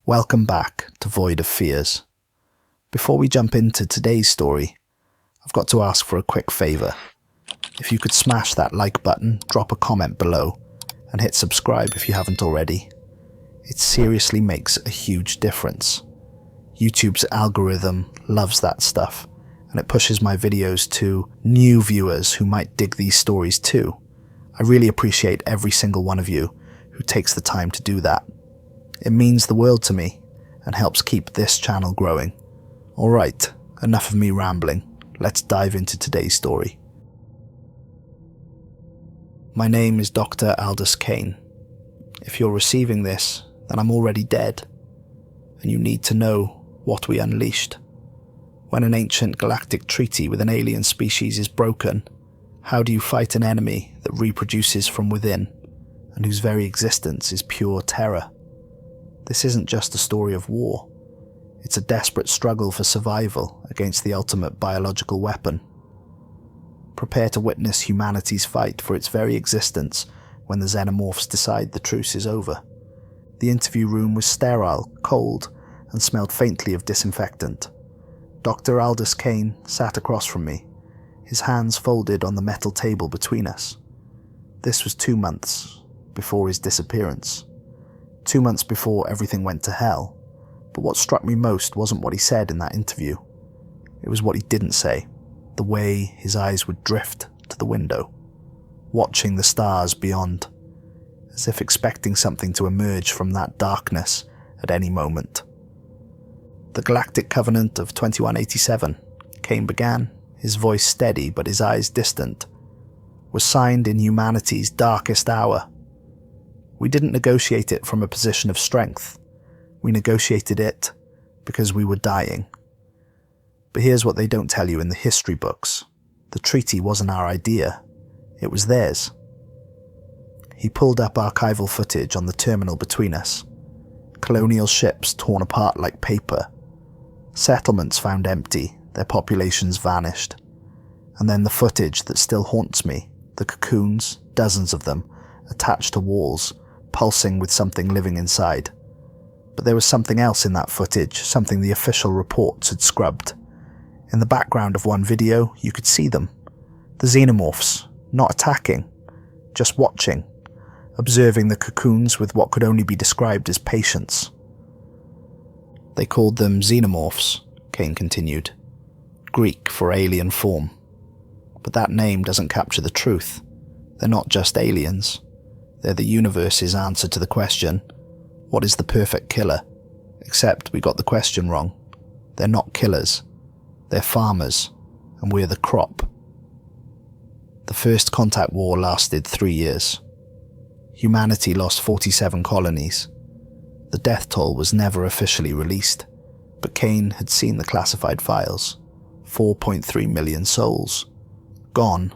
Welcome back to Void of Fears. Before we jump into today's story, I've got to ask for a quick favour. If you could smash that like button, drop a comment below, and hit subscribe if you haven't already. It seriously makes a huge difference. YouTube's algorithm loves that stuff, and it pushes my videos to new viewers who might dig these stories too. I really appreciate every single one of you who takes the time to do that. It means the world to me and helps keep this channel growing. Alright, enough of me rambling. Let's dive into today's story. My name is Dr. Aldous Kane. If you're receiving this, then I'm already dead. And you need to know what we unleashed. When an ancient galactic treaty with an alien species is broken, how do you fight an enemy that reproduces from within and whose very existence is pure terror? This isn't just a story of war. It's a desperate struggle for survival against the ultimate biological weapon. Prepare to witness humanity's fight for its very existence when the Xenomorphs decide the truce is over. The interview room was sterile, cold, and smelled faintly of disinfectant. Dr. Aldous Kane sat across from me, his hands folded on the metal table between us. This was 2 months before his disappearance. 2 months before everything went to hell. But what struck me most wasn't what he said in that interview. It was what he didn't say. The way his eyes would drift to the window, watching the stars beyond, as if expecting something to emerge from that darkness at any moment. The Galactic Covenant of 2187, Kane began, his voice steady but his eyes distant, was signed in humanity's darkest hour. We didn't negotiate it from a position of strength. We negotiated it because we were dying. But here's what they don't tell you in the history books. The treaty wasn't our idea. It was theirs. He pulled up archival footage on the terminal between us. Colonial ships torn apart like paper. Settlements found empty, their populations vanished. And then the footage that still haunts me, the cocoons, dozens of them, attached to walls, pulsing with something living inside. But there was something else in that footage, something the official reports had scrubbed. In the background of one video, you could see them. The Xenomorphs, not attacking, just watching, observing the cocoons with what could only be described as patience. They called them Xenomorphs, Kane continued. Greek for alien form. But that name doesn't capture the truth. They're not just aliens. They're the universe's answer to the question, what is the perfect killer? Except we got the question wrong. They're not killers. They're farmers, and we're the crop. The first contact war lasted 3 years. Humanity lost 47 colonies. The death toll was never officially released, but Kane had seen the classified files. 4.3 million souls. Gone.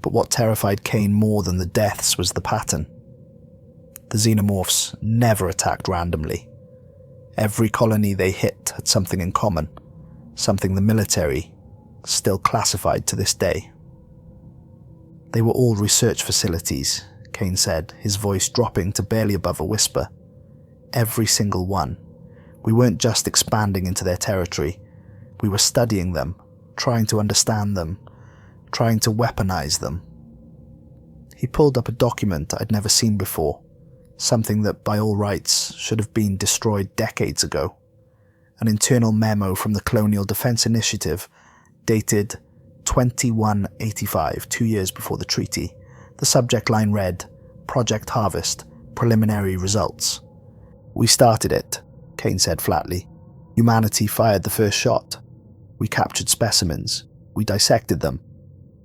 But what terrified Kane more than the deaths was the pattern. The Xenomorphs never attacked randomly. Every colony they hit had something in common, something the military still classified to this day. They were all research facilities, Kane said, his voice dropping to barely above a whisper. Every single one. We weren't just expanding into their territory. We were studying them, trying to understand them, trying to weaponize them. He pulled up a document I'd never seen before, something that by all rights should have been destroyed decades ago. An internal memo from the Colonial Defense Initiative dated 2185, 2 years before the treaty. The subject line read, Project Harvest, Preliminary Results. We started it, Kane said flatly. Humanity fired the first shot. We captured specimens. We dissected them.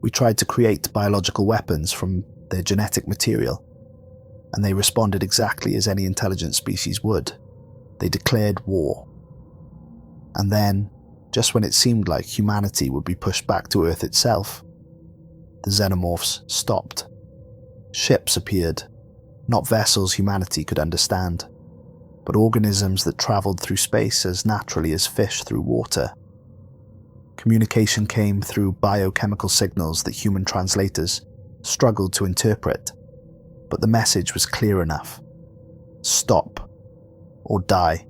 We tried to create biological weapons from their genetic material, and they responded exactly as any intelligent species would. They declared war. And then, just when it seemed like humanity would be pushed back to Earth itself, the Xenomorphs stopped. Ships appeared, not vessels humanity could understand, but organisms that travelled through space as naturally as fish through water. Communication came through biochemical signals that human translators struggled to interpret, but the message was clear enough. Stop. or die.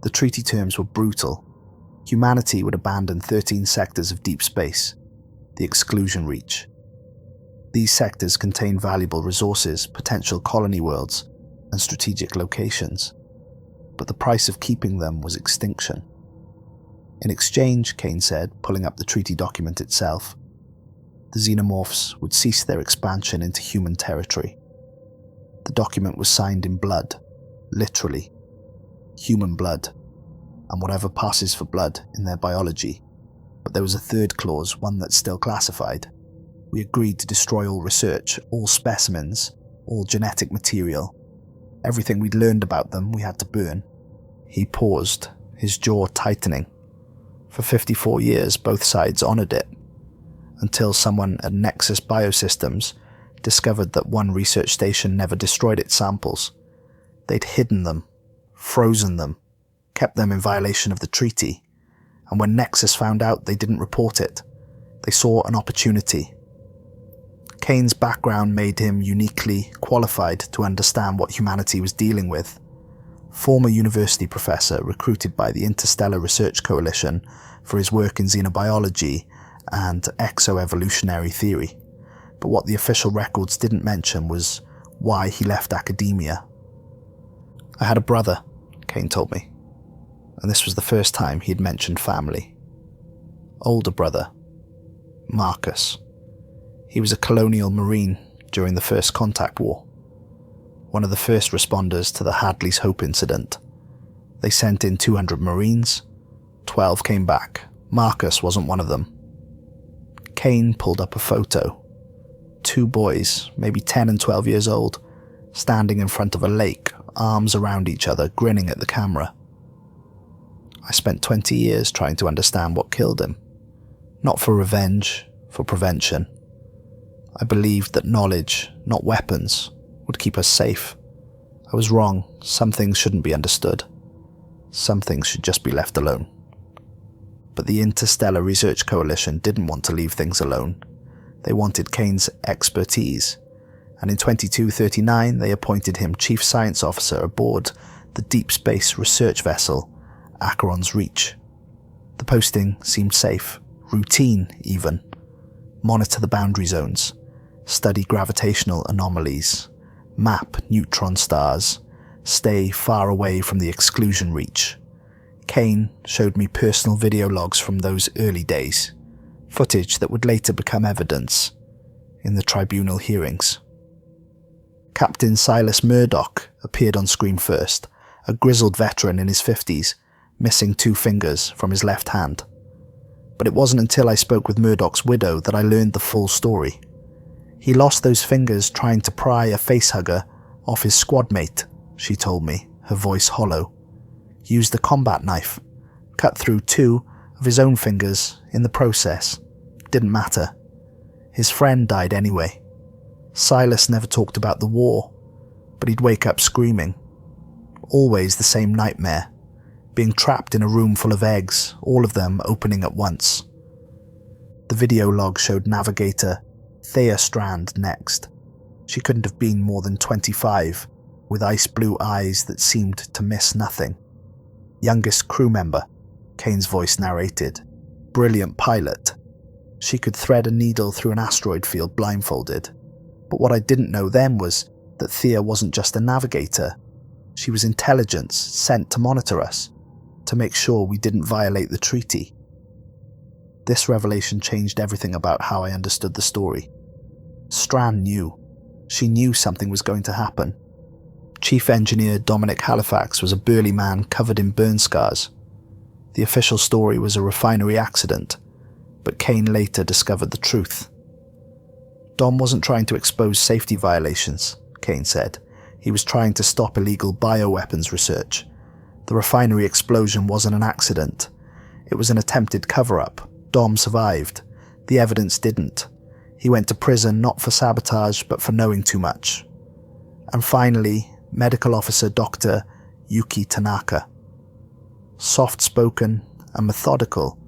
The treaty terms were brutal. Humanity would abandon 13 sectors of deep space, the Exclusion Reach. These sectors contain valuable resources, potential colony worlds, and strategic locations. But the price of keeping them was extinction. In exchange, Kane said, pulling up the treaty document itself, the Xenomorphs would cease their expansion into human territory. The document was signed in blood, literally. Human blood, and whatever passes for blood in their biology. But there was a third clause, one that's still classified. We agreed to destroy all research, all specimens, all genetic material. Everything we'd learned about them we had to burn. He paused, his jaw tightening. For 54 years, both sides honoured it, until someone at Nexus BioSystems discovered that one research station never destroyed its samples. They'd hidden them, frozen them, kept them in violation of the treaty, and when Nexus found out they didn't report it, they saw an opportunity. Kane's background made him uniquely qualified to understand what humanity was dealing with. Former university professor recruited by the Interstellar Research Coalition for his work in xenobiology and exoevolutionary theory. But what the official records didn't mention was why he left academia. I had a brother, Kane told me, and this was the first time he'd mentioned family. Older brother, Marcus. He was a colonial marine during the First Contact War, one of the first responders to the Hadley's Hope incident. They sent in 200 Marines, 12 came back. Marcus wasn't one of them. Kane pulled up a photo. 2 boys, maybe 10 and 12 years old, standing in front of a lake, arms around each other, grinning at the camera. I spent 20 years trying to understand what killed him. Not for revenge, for prevention. I believed that knowledge, not weapons, would keep us safe. I was wrong. Some things shouldn't be understood. Some things should just be left alone. But the Interstellar Research Coalition didn't want to leave things alone. They wanted Kane's expertise, and in 2239 they appointed him Chief Science Officer aboard the deep space research vessel, Acheron's Reach. The posting seemed safe, routine even. Monitor the boundary zones, study gravitational anomalies, map neutron stars, stay far away from the Exclusion Reach. Kane showed me personal video logs from those early days, footage that would later become evidence in the tribunal hearings. Captain Silas Murdoch appeared on screen first, a grizzled veteran in his 50s, missing 2 fingers from his left hand. But it wasn't until I spoke with Murdoch's widow that I learned the full story. He lost those fingers trying to pry a facehugger off his squad mate, she told me, her voice hollow. He used a combat knife, cut through 2 of his own fingers in the process. Didn't matter. His friend died anyway. Silas never talked about the war, but he'd wake up screaming. Always the same nightmare, being trapped in a room full of eggs, all of them opening at once. The video log showed Navigator Strand next. She couldn't have been more than 25, with ice blue eyes that seemed to miss nothing. Youngest crew member, Kane's voice narrated. Brilliant pilot. She could thread a needle through an asteroid field blindfolded. But what I didn't know then was that Thea wasn't just a navigator. She was intelligence sent to monitor us, to make sure we didn't violate the treaty. This revelation changed everything about how I understood the story. Strand knew. She knew something was going to happen. Chief Engineer Halifax was a burly man covered in burn scars. The official story was a refinery accident, but Kane later discovered the truth. Dom wasn't trying to expose safety violations, Kane said. He was trying to stop illegal bioweapons research. The refinery explosion wasn't an accident. It was an attempted cover-up. Dom survived. The evidence didn't. He went to prison not for sabotage, but for knowing too much. And finally, Medical Officer Dr. Yuki Tanaka. Soft-spoken and methodical,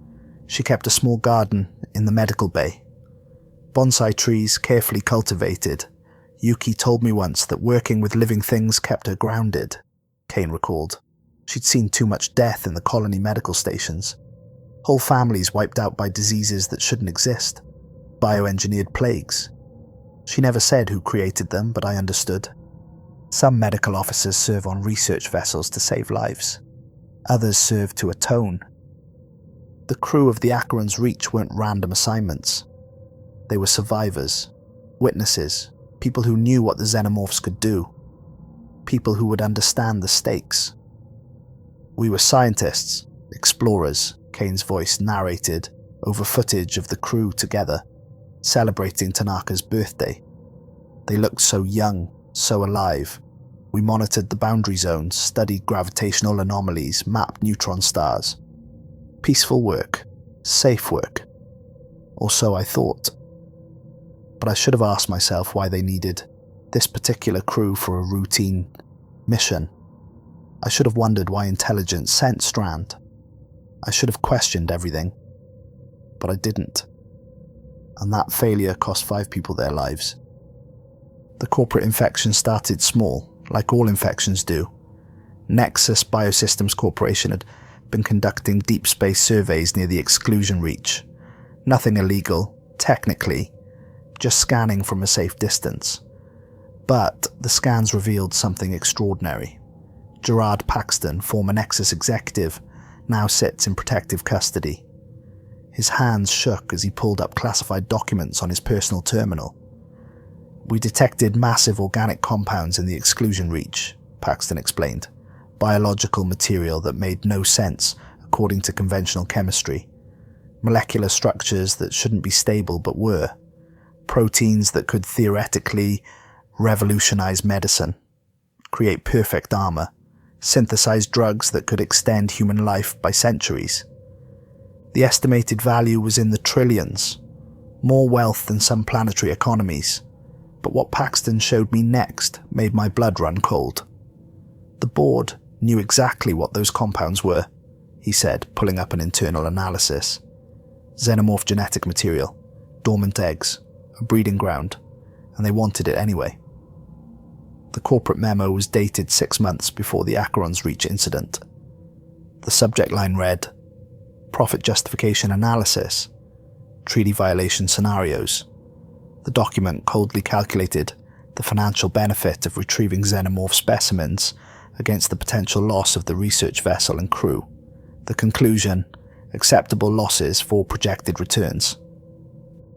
she kept a small garden in the medical bay. Bonsai trees carefully cultivated. Yuki told me once that working with living things kept her grounded. Kane recalled. She'd seen too much death in the colony medical stations. Whole families wiped out by diseases that shouldn't exist. Bioengineered plagues. She never said who created them, but I understood. Some medical officers serve on research vessels to save lives. Others serve to atone. The crew of the Acheron's Reach weren't random assignments. They were survivors, witnesses, people who knew what the Xenomorphs could do, people who would understand the stakes. We were scientists, explorers, Kane's voice narrated over footage of the crew together, celebrating Tanaka's birthday. They looked so young, so alive. We monitored the boundary zones, studied gravitational anomalies, mapped neutron stars. Peaceful work, safe work. Or so I thought. But I should have asked myself why they needed this particular crew for a routine mission. I should have wondered why intelligence sent Strand. I should have questioned everything. But I didn't. And that failure cost 5 people their lives. The corporate infection started small, like all infections do. Nexus BioSystems Corporation had been conducting deep space surveys near the Exclusion Reach. Nothing illegal, technically, just scanning from a safe distance. But the scans revealed something extraordinary. Gerard Paxton, former Nexus executive, now sits in protective custody. His hands shook as he pulled up classified documents on his personal terminal. We detected massive organic compounds in the Exclusion Reach, Paxton explained. Biological material that made no sense according to conventional chemistry. Molecular structures that shouldn't be stable but were. Proteins that could theoretically revolutionize medicine, create perfect armor, synthesize drugs that could extend human life by centuries. The estimated value was in the trillions, more wealth than some planetary economies. But what Paxton showed me next made my blood run cold. The board knew exactly what those compounds were, he said, pulling up an internal analysis. Xenomorph genetic material, dormant eggs, a breeding ground, and they wanted it anyway. The corporate memo was dated 6 months before the Acheron's Reach incident. The subject line read, Profit Justification Analysis, Treaty Violation Scenarios. The document coldly calculated the financial benefit of retrieving xenomorph specimens against the potential loss of the research vessel and crew. The conclusion, acceptable losses for projected returns.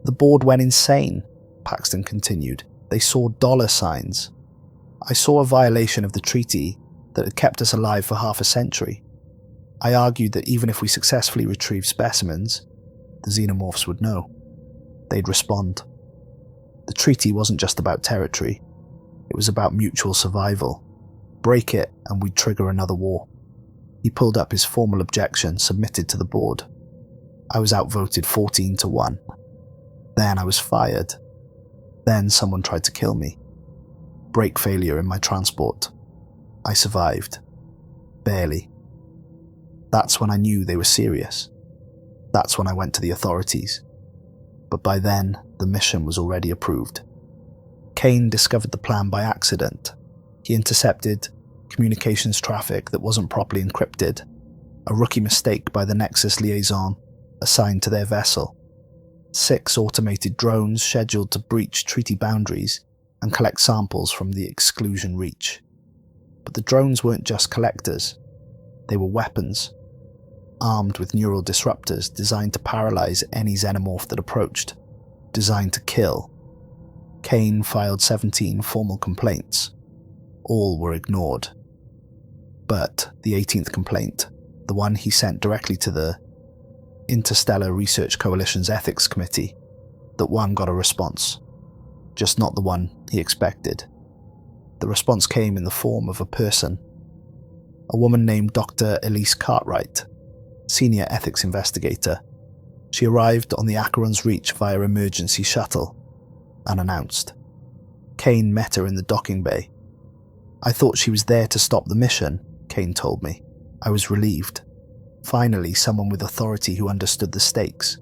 The board went insane, Paxton continued. They saw dollar signs. I saw a violation of the treaty that had kept us alive for half a century. I argued that even if we successfully retrieved specimens, the xenomorphs would know. They'd respond. The treaty wasn't just about territory. It was about mutual survival. Break it and we'd trigger another war. He pulled up his formal objection submitted to the board. I was outvoted 14-1. Then I was fired. Then someone tried to kill me. Brake failure in my transport. I survived. Barely. That's when I knew they were serious. That's when I went to the authorities. But by then, the mission was already approved. Kane discovered the plan by accident. He intercepted communications traffic that wasn't properly encrypted, a rookie mistake by the Nexus liaison assigned to their vessel. 6 automated drones scheduled to breach treaty boundaries and collect samples from the Exclusion Reach. But the drones weren't just collectors. They were weapons, armed with neural disruptors designed to paralyze any xenomorph that approached, designed to kill. Kane filed 17 formal complaints. All were ignored. But the 18th complaint, the one he sent directly to the Interstellar Research Coalition's Ethics Committee, that one got a response. Just not the one he expected. The response came in the form of a person. A woman named Dr. Elise Cartwright, senior ethics investigator. She arrived on the Acheron's Reach via emergency shuttle, unannounced. Kane met her in the docking bay. I thought she was there to stop the mission, Kane told me. I was relieved. Finally, someone with authority who understood the stakes.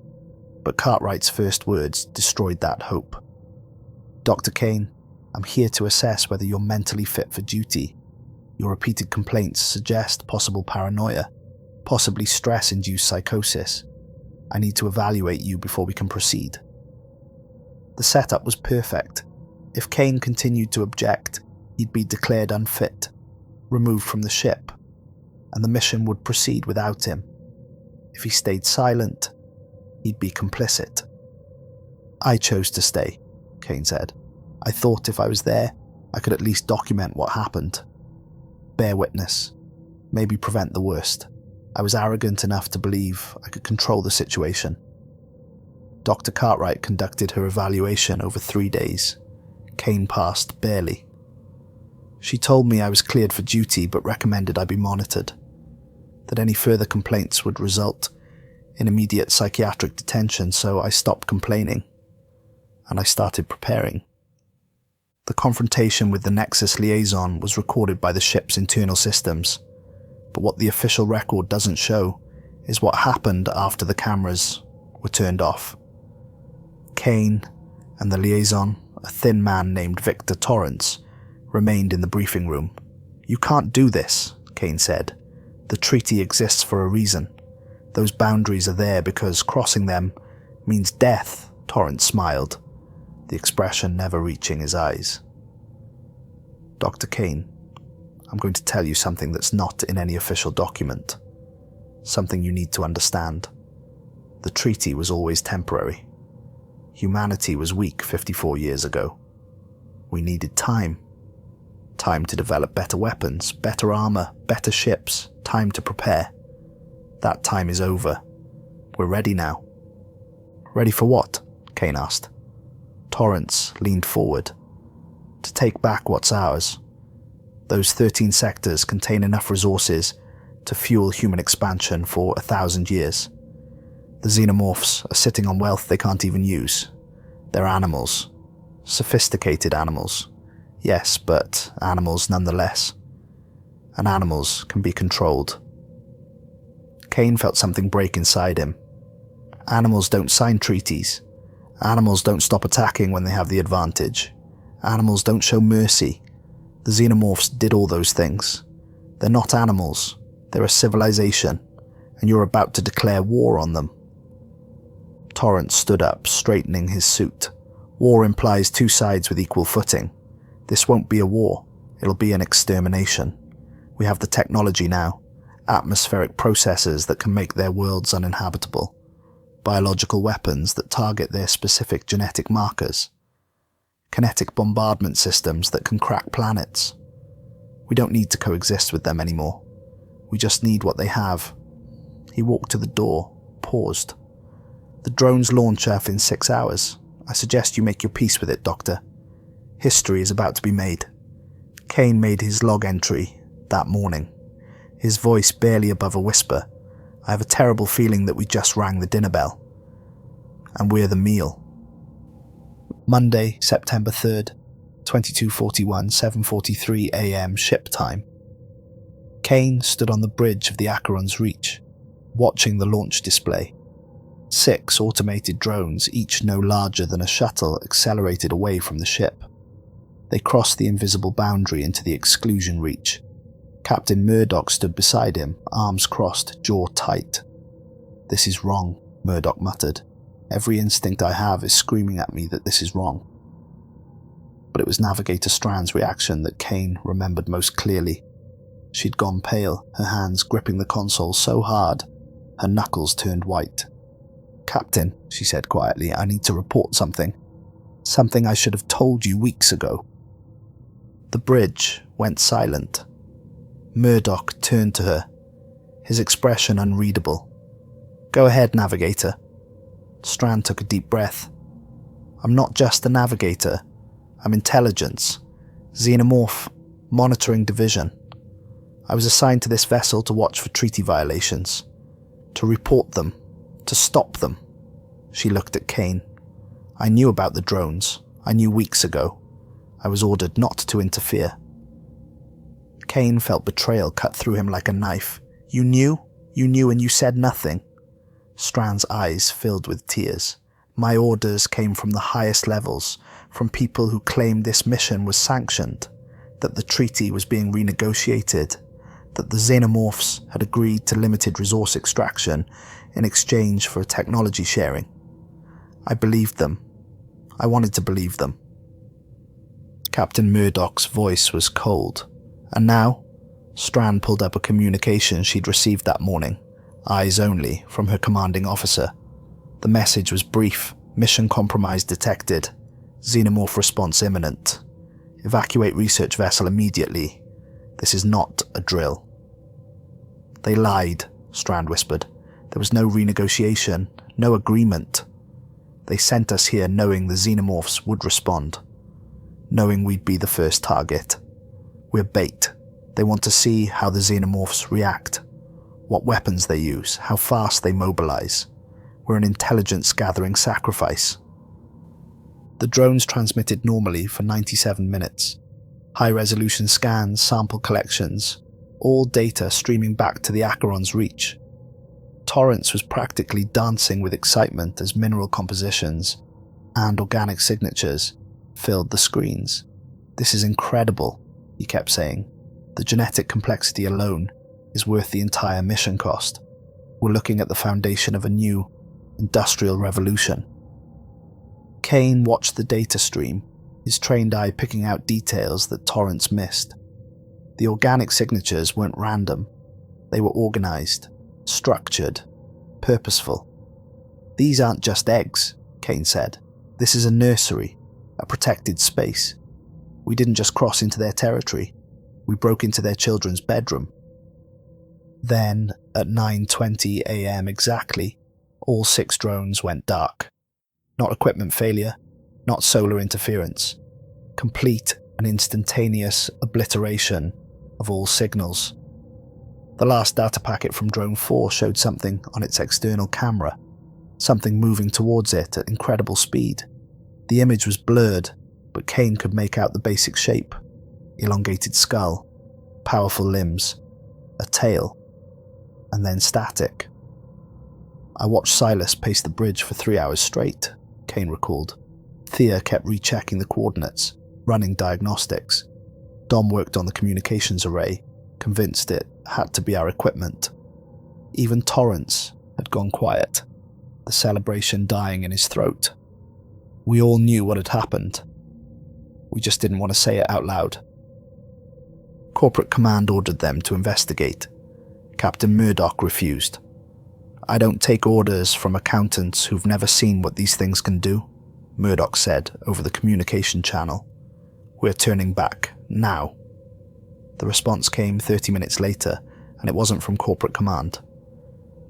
But Cartwright's first words destroyed that hope. Dr. Kane, I'm here to assess whether you're mentally fit for duty. Your repeated complaints suggest possible paranoia, possibly stress-induced psychosis. I need to evaluate you before we can proceed." The setup was perfect. If Kane continued to object, he'd be declared unfit, removed from the ship, and the mission would proceed without him. If he stayed silent, he'd be complicit. "I chose to stay," Kane said. "I thought if I was there, I could at least document what happened. Bear witness. Maybe prevent the worst. I was arrogant enough to believe I could control the situation." Dr. Cartwright conducted her evaluation over 3 days. Kane passed barely. She told me I was cleared for duty but recommended I be monitored, that any further complaints would result in immediate psychiatric detention, so I stopped complaining, and I started preparing. The confrontation with the Nexus liaison was recorded by the ship's internal systems, but what the official record doesn't show is what happened after the cameras were turned off. Kane and the liaison, a thin man named Victor Torrance, remained in the briefing room. "You can't do this," Kane said. "The treaty exists for a reason. Those boundaries are there because crossing them means death." Torrance smiled, the expression never reaching his eyes. "Dr. Kane, I'm going to tell you something that's not in any official document. Something you need to understand. The treaty was always temporary. Humanity was weak 54 years ago. We needed time. Time to develop better weapons, better armor, better ships, time to prepare. That time is over. We're ready now." "Ready for what?" Kane asked. Torrance leaned forward. "To take back what's ours. Those 13 sectors contain enough resources to fuel human expansion for 1,000 years. The Xenomorphs are sitting on wealth they can't even use. They're animals. Sophisticated animals. Yes, but animals nonetheless. And animals can be controlled." Kane felt something break inside him. Animals don't sign treaties. Animals don't stop attacking when they have the advantage. Animals don't show mercy. The Xenomorphs did all those things. They're not animals. They're a civilization, and you're about to declare war on them. Torrance stood up, straightening his suit. "War implies two sides with equal footing. This won't be a war. It'll be an extermination. We have the technology now. Atmospheric processes that can make their worlds uninhabitable. Biological weapons that target their specific genetic markers. Kinetic bombardment systems that can crack planets. We don't need to coexist with them anymore. We just need what they have." He walked to the door, paused. "The drones launch Earth in 6 hours. I suggest you make your peace with it, Doctor. History is about to be made." Kane made his log entry that morning, his voice barely above a whisper. "I have a terrible feeling that we just rang the dinner bell. And we're the meal." Monday, September 3rd, 2241, 7:43 a.m. ship time. Kane stood on the bridge of the Acheron's Reach, watching the launch display. 6 automated drones, each no larger than a shuttle, accelerated away from the ship. They crossed the invisible boundary into the Exclusion Reach. Captain Murdoch stood beside him, arms crossed, jaw tight. "This is wrong," Murdoch muttered. "Every instinct I have is screaming at me that this is wrong." But it was Navigator Strand's reaction that Kane remembered most clearly. She'd gone pale, her hands gripping the console so hard, her knuckles turned white. "Captain," she said quietly, "I need to report something. Something I should have told you weeks ago." The bridge went silent. Murdoch turned to her, his expression unreadable. "Go ahead, Navigator." Strand took a deep breath. "I'm not just a navigator. I'm intelligence. Xenomorph Monitoring Division. I was assigned to this vessel to watch for treaty violations. To report them. To stop them." She looked at Kane. "I knew about the drones. I knew weeks ago. I was ordered not to interfere." Kane felt betrayal cut through him like a knife. "You knew? You knew and you said nothing?" Strand's eyes filled with tears. "My orders came from the highest levels, from people who claimed this mission was sanctioned. that the treaty was being renegotiated, that the Xenomorphs had agreed to limited resource extraction in exchange for technology sharing. I believed them. I wanted to believe them. Captain Murdoch's voice was cold, and now, Strand pulled up a communication she'd received that morning, eyes only, from her commanding officer. The message was brief: mission compromise detected, Xenomorph response imminent. Evacuate research vessel immediately. This is not a drill. They lied, Strand whispered. There was no renegotiation, no agreement. They sent us here knowing the Xenomorphs would respond, knowing we'd be the first target. We're bait. They want to see how the Xenomorphs react, what weapons they use, how fast they mobilize. We're an intelligence-gathering sacrifice. The drones transmitted normally for 97 minutes. High-resolution scans, sample collections, all data streaming back to the Acheron's reach. Torrance was practically dancing with excitement as mineral compositions and organic signatures filled the screens. This is incredible, he kept saying. The genetic complexity alone is worth the entire mission cost. We're looking at the foundation of a new industrial revolution. Kane watched the data stream, his trained eye picking out details that Torrance missed. The organic signatures weren't random. They were organized, structured, purposeful. These aren't just eggs, Kane said. This is a nursery, a protected space. We didn't just cross into their territory. We broke into their children's bedroom. Then, at 9:20 a.m. exactly, all 6 drones went dark. Not equipment failure, not solar interference. Complete and instantaneous obliteration of all signals. The last data packet from Drone 4 showed something on its external camera, something moving towards it at incredible speed. The image was blurred, but Kane could make out the basic shape: elongated skull, powerful limbs, a tail, and then static. I watched Silas pace the bridge for 3 hours straight, Kane recalled. Thea kept rechecking the coordinates, running diagnostics. Dom worked on the communications array, convinced it had to be our equipment. Even Torrance had gone quiet, the celebration dying in his throat. We all knew what had happened. We just didn't want to say it out loud. Corporate Command ordered them to investigate. Captain Murdoch refused. I don't take orders from accountants who've never seen what these things can do, Murdoch said over the communication channel. We're turning back, now. The response came 30 minutes later, and it wasn't from Corporate Command.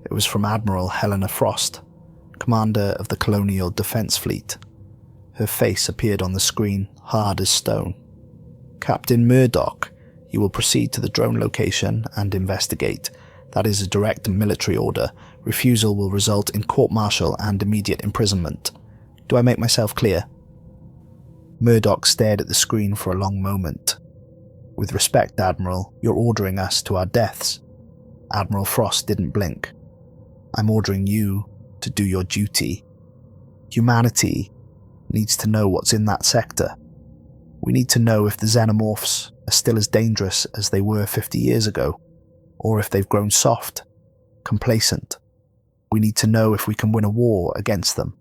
It was from Admiral Helena Frost, commander of the Colonial Defense Fleet. Her face appeared on the screen, hard as stone. Captain Murdoch, you will proceed to the drone location and investigate. That is a direct military order. Refusal will result in court-martial and immediate imprisonment. Do I make myself clear? Murdoch stared at the screen for a long moment. With respect, Admiral, you're ordering us to our deaths. Admiral Frost didn't blink. I'm ordering you to do your duty. Humanity needs to know what's in that sector. We need to know if the Xenomorphs are still as dangerous as they were 50 years ago, or if they've grown soft, complacent. We need to know if we can win a war against them.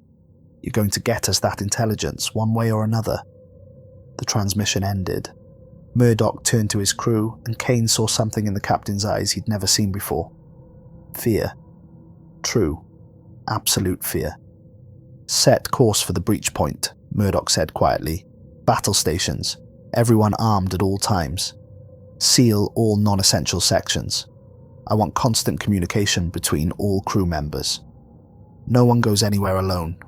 You're going to get us that intelligence, one way or another. The transmission ended. Murdoch turned to his crew, and Kane saw something in the captain's eyes he'd never seen before. Fear. True. Absolute fear. Set course for the breach point, Murdoch said quietly. Battle stations. Everyone armed at all times. Seal all non-essential sections. I want constant communication between all crew members. No one goes anywhere alone.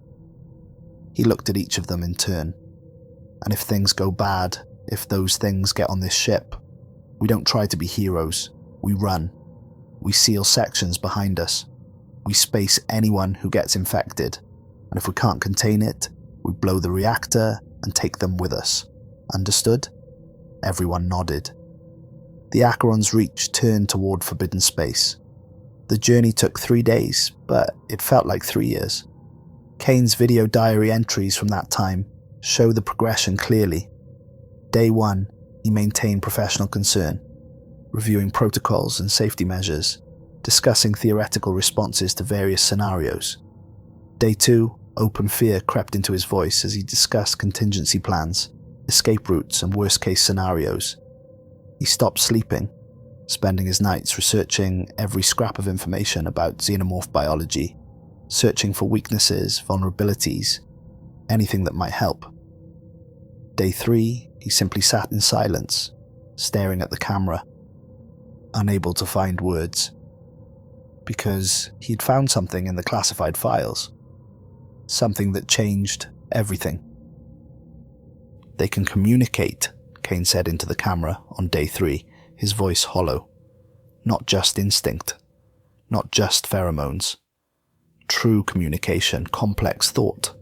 He looked at each of them in turn. And if things go bad, if those things get on this ship, we don't try to be heroes. We run. We seal sections behind us. We space anyone who gets infected. And if we can't contain it, we blow the reactor and take them with us. Understood? Everyone nodded. The Acheron's reach turned toward forbidden space. The journey took 3 days, but it felt like 3 years. Kane's video diary entries from that time show the progression clearly. Day 1, He maintained professional concern, reviewing protocols and safety measures, discussing theoretical responses to various scenarios. Day 2, open fear crept into his voice as he discussed contingency plans, escape routes, and worst-case scenarios. He stopped sleeping, spending his nights researching every scrap of information about xenomorph biology, searching for weaknesses, vulnerabilities, anything that might help. Day 3, he simply sat in silence, staring at the camera, unable to find words, because he'd found something in the classified files, something that changed everything. "They can communicate," Kane said into the camera on day 3, his voice hollow. "Not just instinct, not just pheromones. True communication, complex thought.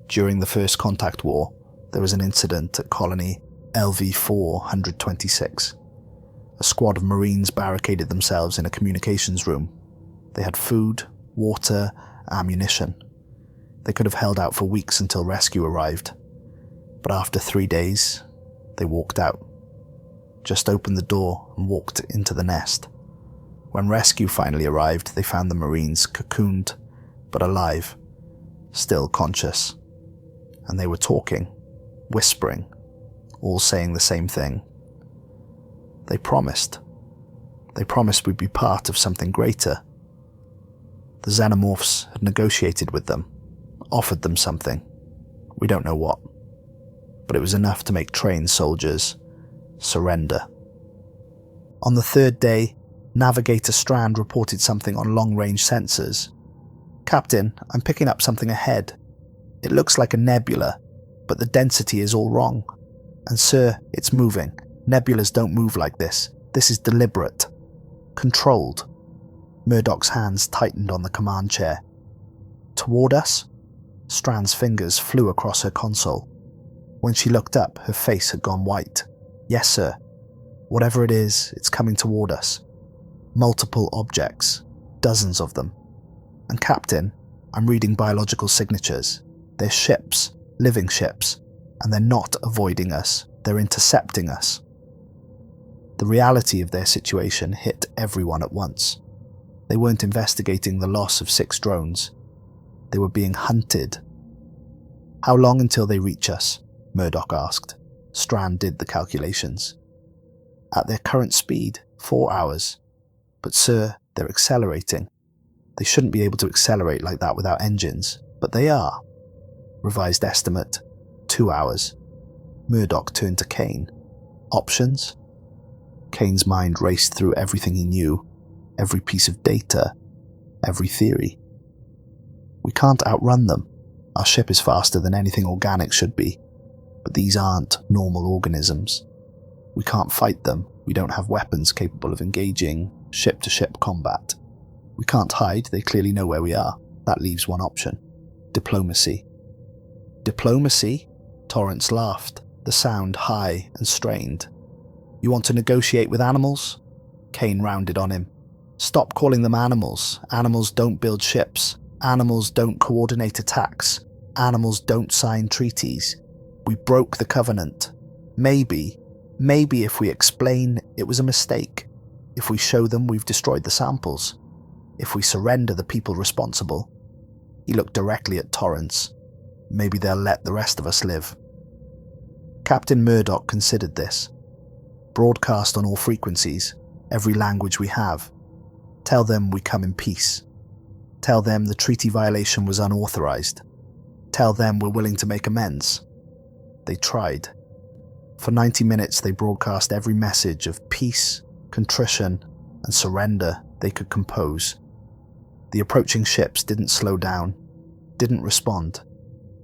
During the First Contact War, there was an incident at Colony LV-426. A squad of Marines barricaded themselves in a communications room. They had food, water, ammunition. They could have held out for weeks until rescue arrived. But after 3 days, they walked out. Just opened the door and walked into the nest. When rescue finally arrived, they found the Marines cocooned, but alive, still conscious. And they were talking, whispering, all saying the same thing. They promised. They promised we'd be part of something greater. The Xenomorphs had negotiated with them, offered them something. We don't know what. But it was enough to make trained soldiers surrender." On the 3rd day, Navigator Strand reported something on long-range sensors. "Captain, I'm picking up something ahead. It looks like a nebula, but the density is all wrong. And sir, it's moving. Nebulas don't move like this. This is deliberate. Controlled." Murdoch's hands tightened on the command chair. "Toward us?" Strand's fingers flew across her console. When she looked up, her face had gone white. "Yes, sir. Whatever it is, it's coming toward us. Multiple objects. Dozens of them. And Captain, I'm reading biological signatures. They're ships, living ships, and they're not avoiding us. They're intercepting us." The reality of their situation hit everyone at once. They weren't investigating the loss of 6 drones. They were being hunted. "How long until they reach us?" Murdoch asked. Strand did the calculations. "At their current speed, 4 hours. But sir, they're accelerating. They shouldn't be able to accelerate like that without engines, but they are. Revised estimate, 2 hours." Murdoch turned to Kane. "Options?" Kane's mind raced through everything he knew, every piece of data, every theory. "We can't outrun them. Our ship is faster than anything organic should be. But these aren't normal organisms. We can't fight them. We don't have weapons capable of engaging ship-to-ship combat. We can't hide. They clearly know where we are. That leaves one option. Diplomacy." "Diplomacy?" Torrance laughed, the sound high and strained. "You want to negotiate with animals?" Kane rounded on him. "Stop calling them animals. Animals don't build ships. Animals don't coordinate attacks. Animals don't sign treaties. We broke the Covenant. Maybe if we explain it was a mistake, if we show them we've destroyed the samples, if we surrender the people responsible." He looked directly at Torrance. "Maybe they'll let the rest of us live." Captain Murdoch considered this. "Broadcast on all frequencies, every language we have. Tell them we come in peace. Tell them the treaty violation was unauthorized. Tell them we're willing to make amends." They tried. For 90 minutes they broadcast every message of peace, contrition, and surrender they could compose. The approaching ships didn't slow down, didn't respond,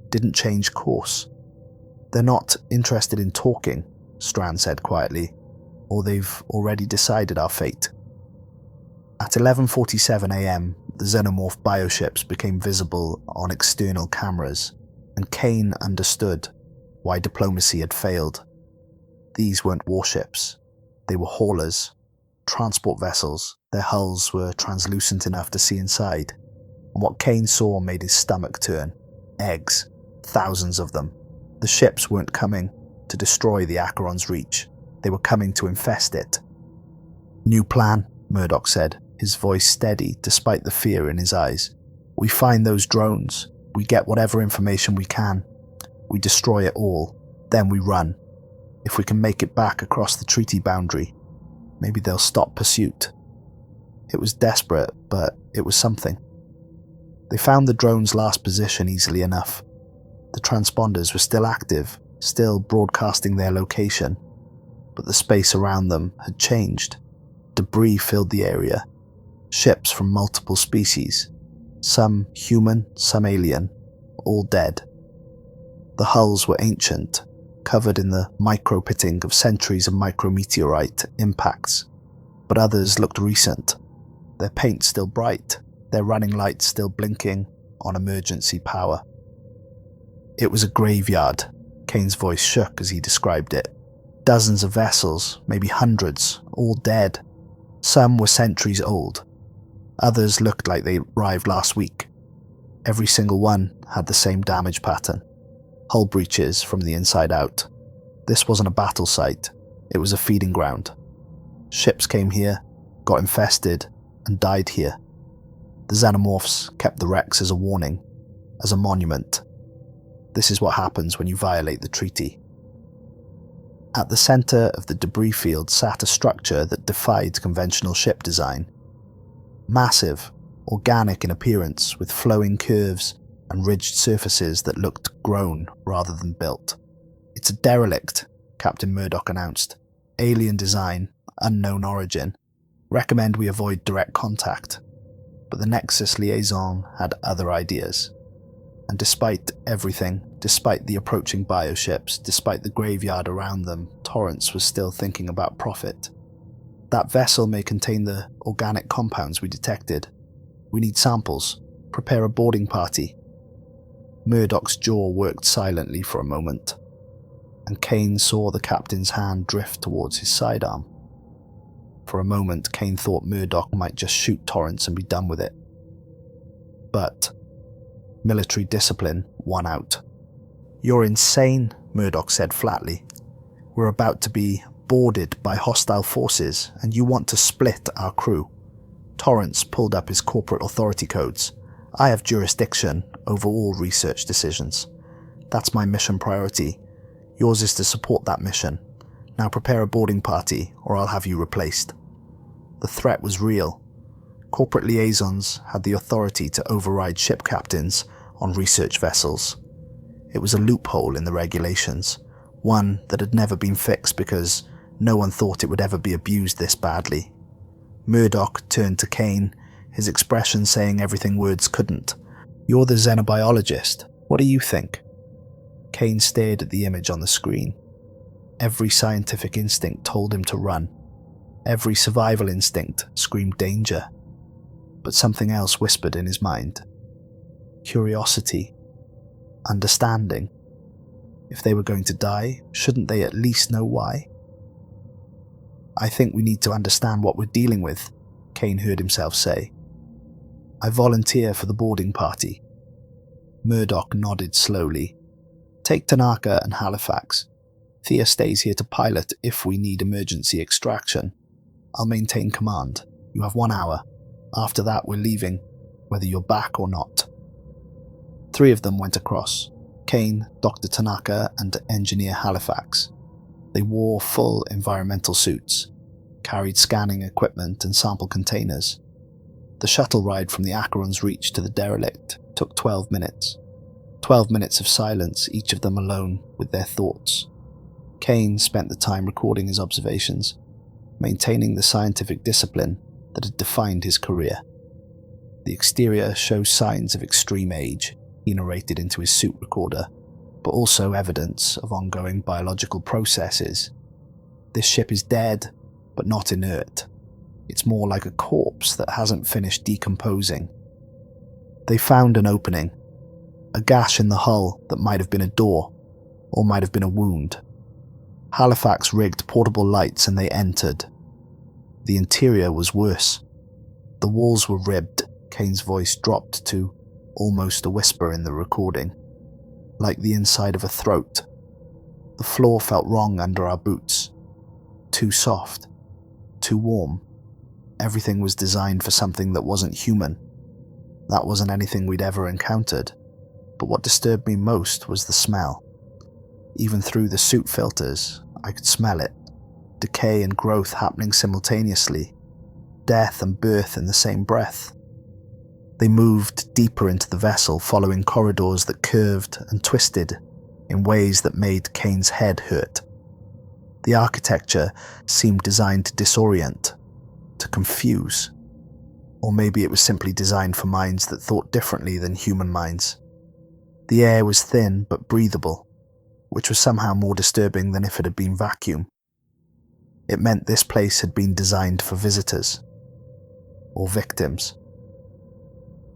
didn't change course. "They're not interested in talking," Strand said quietly, "or they've already decided our fate." At 11:47 a.m., the Xenomorph bioships became visible on external cameras, and Kane understood why diplomacy had failed. These weren't warships. They were haulers, transport vessels. Their hulls were translucent enough to see inside, and what Kane saw made his stomach turn. Eggs, thousands of them. The ships weren't coming to destroy the Acheron's reach. They were coming to infest it. "New plan," Murdoch said, his voice steady despite the fear in his eyes. "We find those drones. We get whatever information we can. We destroy it all. Then we run. If we can make it back across the treaty boundary, maybe they'll stop pursuit." It was desperate, but it was something. They found the drone's last position easily enough. The transponders were still active, still broadcasting their location, but the space around them had changed. Debris filled the area. Ships from multiple species, some human, some alien, all dead. The hulls were ancient, covered in the micro-pitting of centuries of micrometeorite impacts, but others looked recent, their paint still bright, their running lights still blinking on emergency power. It was a graveyard. Kane's voice shook as he described it. Dozens of vessels, maybe hundreds, all dead. Some were centuries old. Others looked like they arrived last week. Every single one had the same damage pattern. Hull breaches from the inside out. This wasn't a battle site, it was a feeding ground. Ships came here, got infested, and died here. The Xenomorphs kept the wrecks as a warning, as a monument. This is what happens when you violate the treaty. At the center of the debris field sat a structure that defied conventional ship design. Massive, organic in appearance, with flowing curves and ridged surfaces that looked grown rather than built. "It's a derelict," Captain Murdoch announced. "Alien design, unknown origin. Recommend we avoid direct contact." But the Nexus liaison had other ideas. And despite everything, despite the approaching bioships, despite the graveyard around them, Torrance was still thinking about profit. "That vessel may contain the organic compounds we detected. We need samples. Prepare a boarding party." Murdoch's jaw worked silently for a moment, and Kane saw the captain's hand drift towards his sidearm. For a moment, Kane thought Murdoch might just shoot Torrance and be done with it. But military discipline won out. "You're insane," Murdoch said flatly. "We're about to be boarded by hostile forces, and you want to split our crew." Torrance pulled up his corporate authority codes. "I have jurisdiction over all research decisions. That's my mission priority. Yours is to support that mission. Now prepare a boarding party, or I'll have you replaced." The threat was real. Corporate liaisons had the authority to override ship captains on research vessels. It was a loophole in the regulations, one that had never been fixed because no one thought it would ever be abused this badly. Murdoch turned to Kane, his expression saying everything words couldn't. "You're the xenobiologist. What do you think?" Kane stared at the image on the screen. Every scientific instinct told him to run. Every survival instinct screamed danger. But something else whispered in his mind. Curiosity. Understanding. If they were going to die, shouldn't they at least know why? "I think we need to understand what we're dealing with," Kane heard himself say. "I volunteer for the boarding party." Murdoch nodded slowly. "Take Tanaka and Halifax. Thea stays here to pilot if we need emergency extraction. I'll maintain command. You have 1 hour. After that, we're leaving, whether you're back or not." 3 of them went across. Kane, Dr. Tanaka, and Engineer Halifax. They wore full environmental suits, carried scanning equipment and sample containers. The shuttle ride from the Acheron's Reach to the derelict took 12 minutes. 12 minutes of silence, each of them alone with their thoughts. Kane spent the time recording his observations, maintaining the scientific discipline that had defined his career. "The exterior shows signs of extreme age," he narrated into his suit recorder, "but also evidence of ongoing biological processes. This ship is dead, but not inert. It's more like a corpse that hasn't finished decomposing." They found an opening, a gash in the hull that might have been a door, or might have been a wound. Halifax rigged portable lights and they entered. The interior was worse. The walls were ribbed. Kane's voice dropped to almost a whisper in the recording, like the inside of a throat. "The floor felt wrong under our boots. Too soft. Too warm. Everything was designed for something that wasn't human. That wasn't anything we'd ever encountered. But what disturbed me most was the smell. Even through the suit filters, I could smell it. Decay and growth happening simultaneously. Death and birth in the same breath. They moved deeper into the vessel, following corridors that curved and twisted in ways that made Kane's head hurt. The architecture seemed designed to disorient, to confuse. Or maybe it was simply designed for minds that thought differently than human minds. The air was thin but breathable, which was somehow more disturbing than if it had been vacuum. It meant this place had been designed for visitors. Or victims.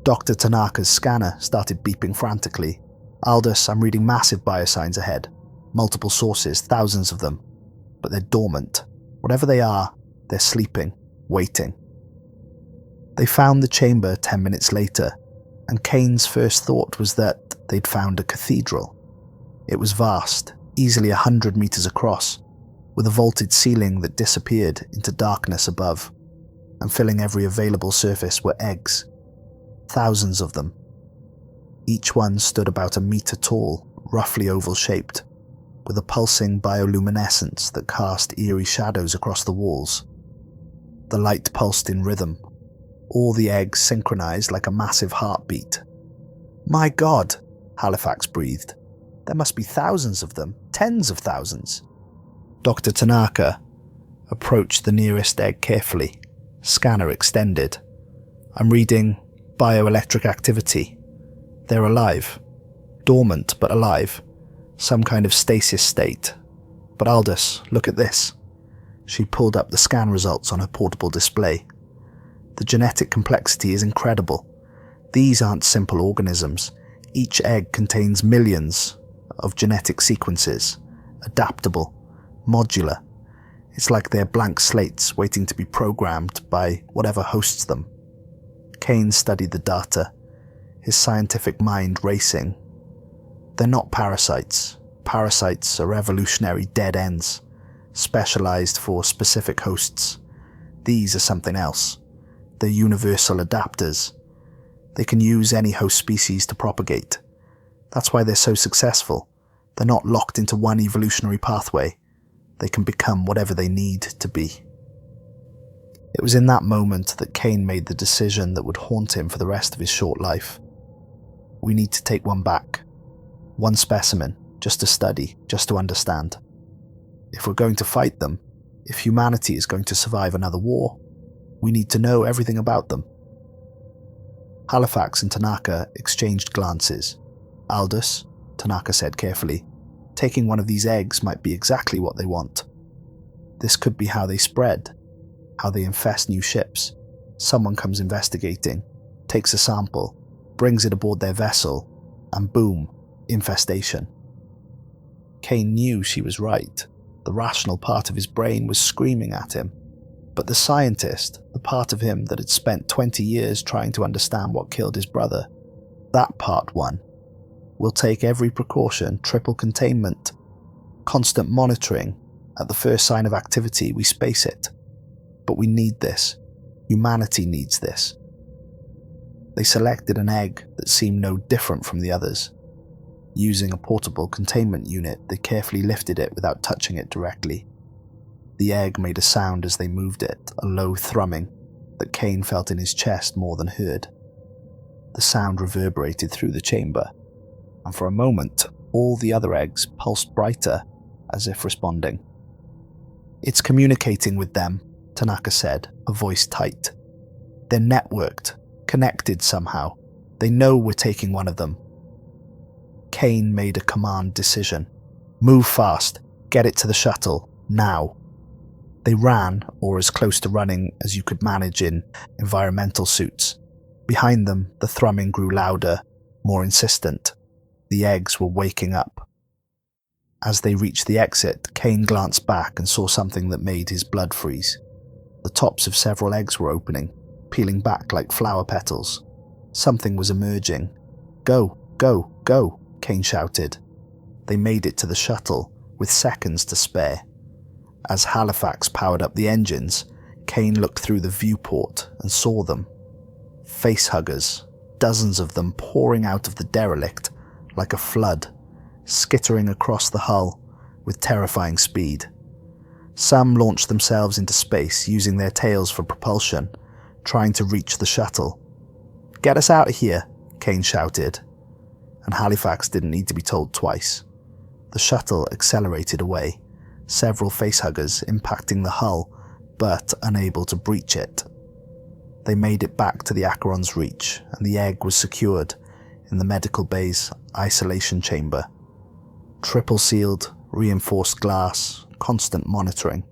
Dr. Tanaka's scanner started beeping frantically. Aldous, I'm reading massive biosigns ahead. Multiple sources, thousands of them. But they're dormant. Whatever they are, they're sleeping, waiting. They found the chamber 10 minutes later, and Kane's first thought was that they'd found a cathedral. It was vast, easily 100 meters across, with a vaulted ceiling that disappeared into darkness above, and filling every available surface were eggs. Thousands of them. Each one stood about a meter tall, roughly oval-shaped, with a pulsing bioluminescence that cast eerie shadows across the walls. The light pulsed in rhythm, all the eggs synchronized like a massive heartbeat. My God, Halifax breathed. There must be thousands of them, tens of thousands. Dr. Tanaka approached the nearest egg carefully, scanner extended. I'm reading bioelectric activity. They're alive. Dormant, but alive. Some kind of stasis state. But Aldous, look at this. She pulled up the scan results on her portable display. The genetic complexity is incredible. These aren't simple organisms. Each egg contains millions of genetic sequences. Adaptable. Modular. It's like they're blank slates waiting to be programmed by whatever hosts them. Kane studied the data, his scientific mind racing. They're not parasites. Parasites are evolutionary dead ends, specialized for specific hosts. These are something else. They're universal adapters. They can use any host species to propagate. That's why they're so successful. They're not locked into one evolutionary pathway. They can become whatever they need to be. It was in that moment that Kane made the decision that would haunt him for the rest of his short life. We need to take one back. One specimen, just to study, just to understand. If we're going to fight them, if humanity is going to survive another war, we need to know everything about them. Halifax and Tanaka exchanged glances. Aldous, Tanaka said carefully, taking one of these eggs might be exactly what they want. This could be how they spread, how they infest new ships. Someone comes investigating, takes a sample, brings it aboard their vessel, and boom, infestation. Kane knew she was right. The rational part of his brain was screaming at him. But the scientist, the part of him that had spent 20 years trying to understand what killed his brother, that part won. We'll take every precaution, triple containment, constant monitoring. At the first sign of activity, we space it. But we need this. Humanity needs this. They selected an egg that seemed no different from the others. Using a portable containment unit, they carefully lifted it without touching it directly. The egg made a sound as they moved it, a low thrumming that Kane felt in his chest more than heard. The sound reverberated through the chamber, and for a moment, all the other eggs pulsed brighter, as if responding. It's communicating with them, Tanaka said, a voice tight. They're networked, connected somehow. They know we're taking one of them. Kane made a command decision. Move fast, get it to the shuttle, now. They ran, or as close to running as you could manage in environmental suits. Behind them, the thrumming grew louder, more insistent. The eggs were waking up. As they reached the exit, Kane glanced back and saw something that made his blood freeze. The tops of several eggs were opening, peeling back like flower petals. Something was emerging. Go, go, go, Kane shouted. They made it to the shuttle, with seconds to spare. As Halifax powered up the engines, Kane looked through the viewport and saw them. Facehuggers, dozens of them pouring out of the derelict like a flood, skittering across the hull with terrifying speed. Some launched themselves into space using their tails for propulsion, trying to reach the shuttle. "Get us out of here," Kane shouted, and Halifax didn't need to be told twice. The shuttle accelerated away, several facehuggers impacting the hull, but unable to breach it. They made it back to the Acheron's reach, and the egg was secured in the medical bay's isolation chamber. Triple sealed, reinforced glass, constant monitoring.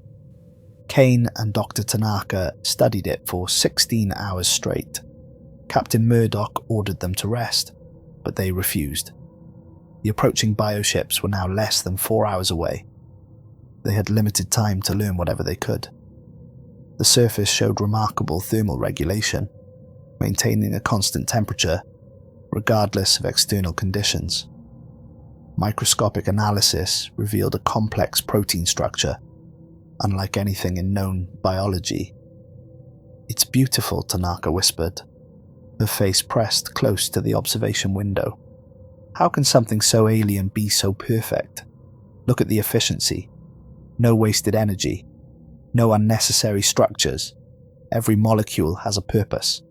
Kane and Dr. Tanaka studied it for 16 hours straight. Captain Murdoch ordered them to rest, but they refused. The approaching bioships were now less than 4 hours away. They had limited time to learn whatever they could. The surface showed remarkable thermal regulation, maintaining a constant temperature, regardless of external conditions. Microscopic analysis revealed a complex protein structure, unlike anything in known biology. "It's beautiful," Tanaka whispered, her face pressed close to the observation window. "How can something so alien be so perfect? Look at the efficiency. No wasted energy. No unnecessary structures. Every molecule has a purpose."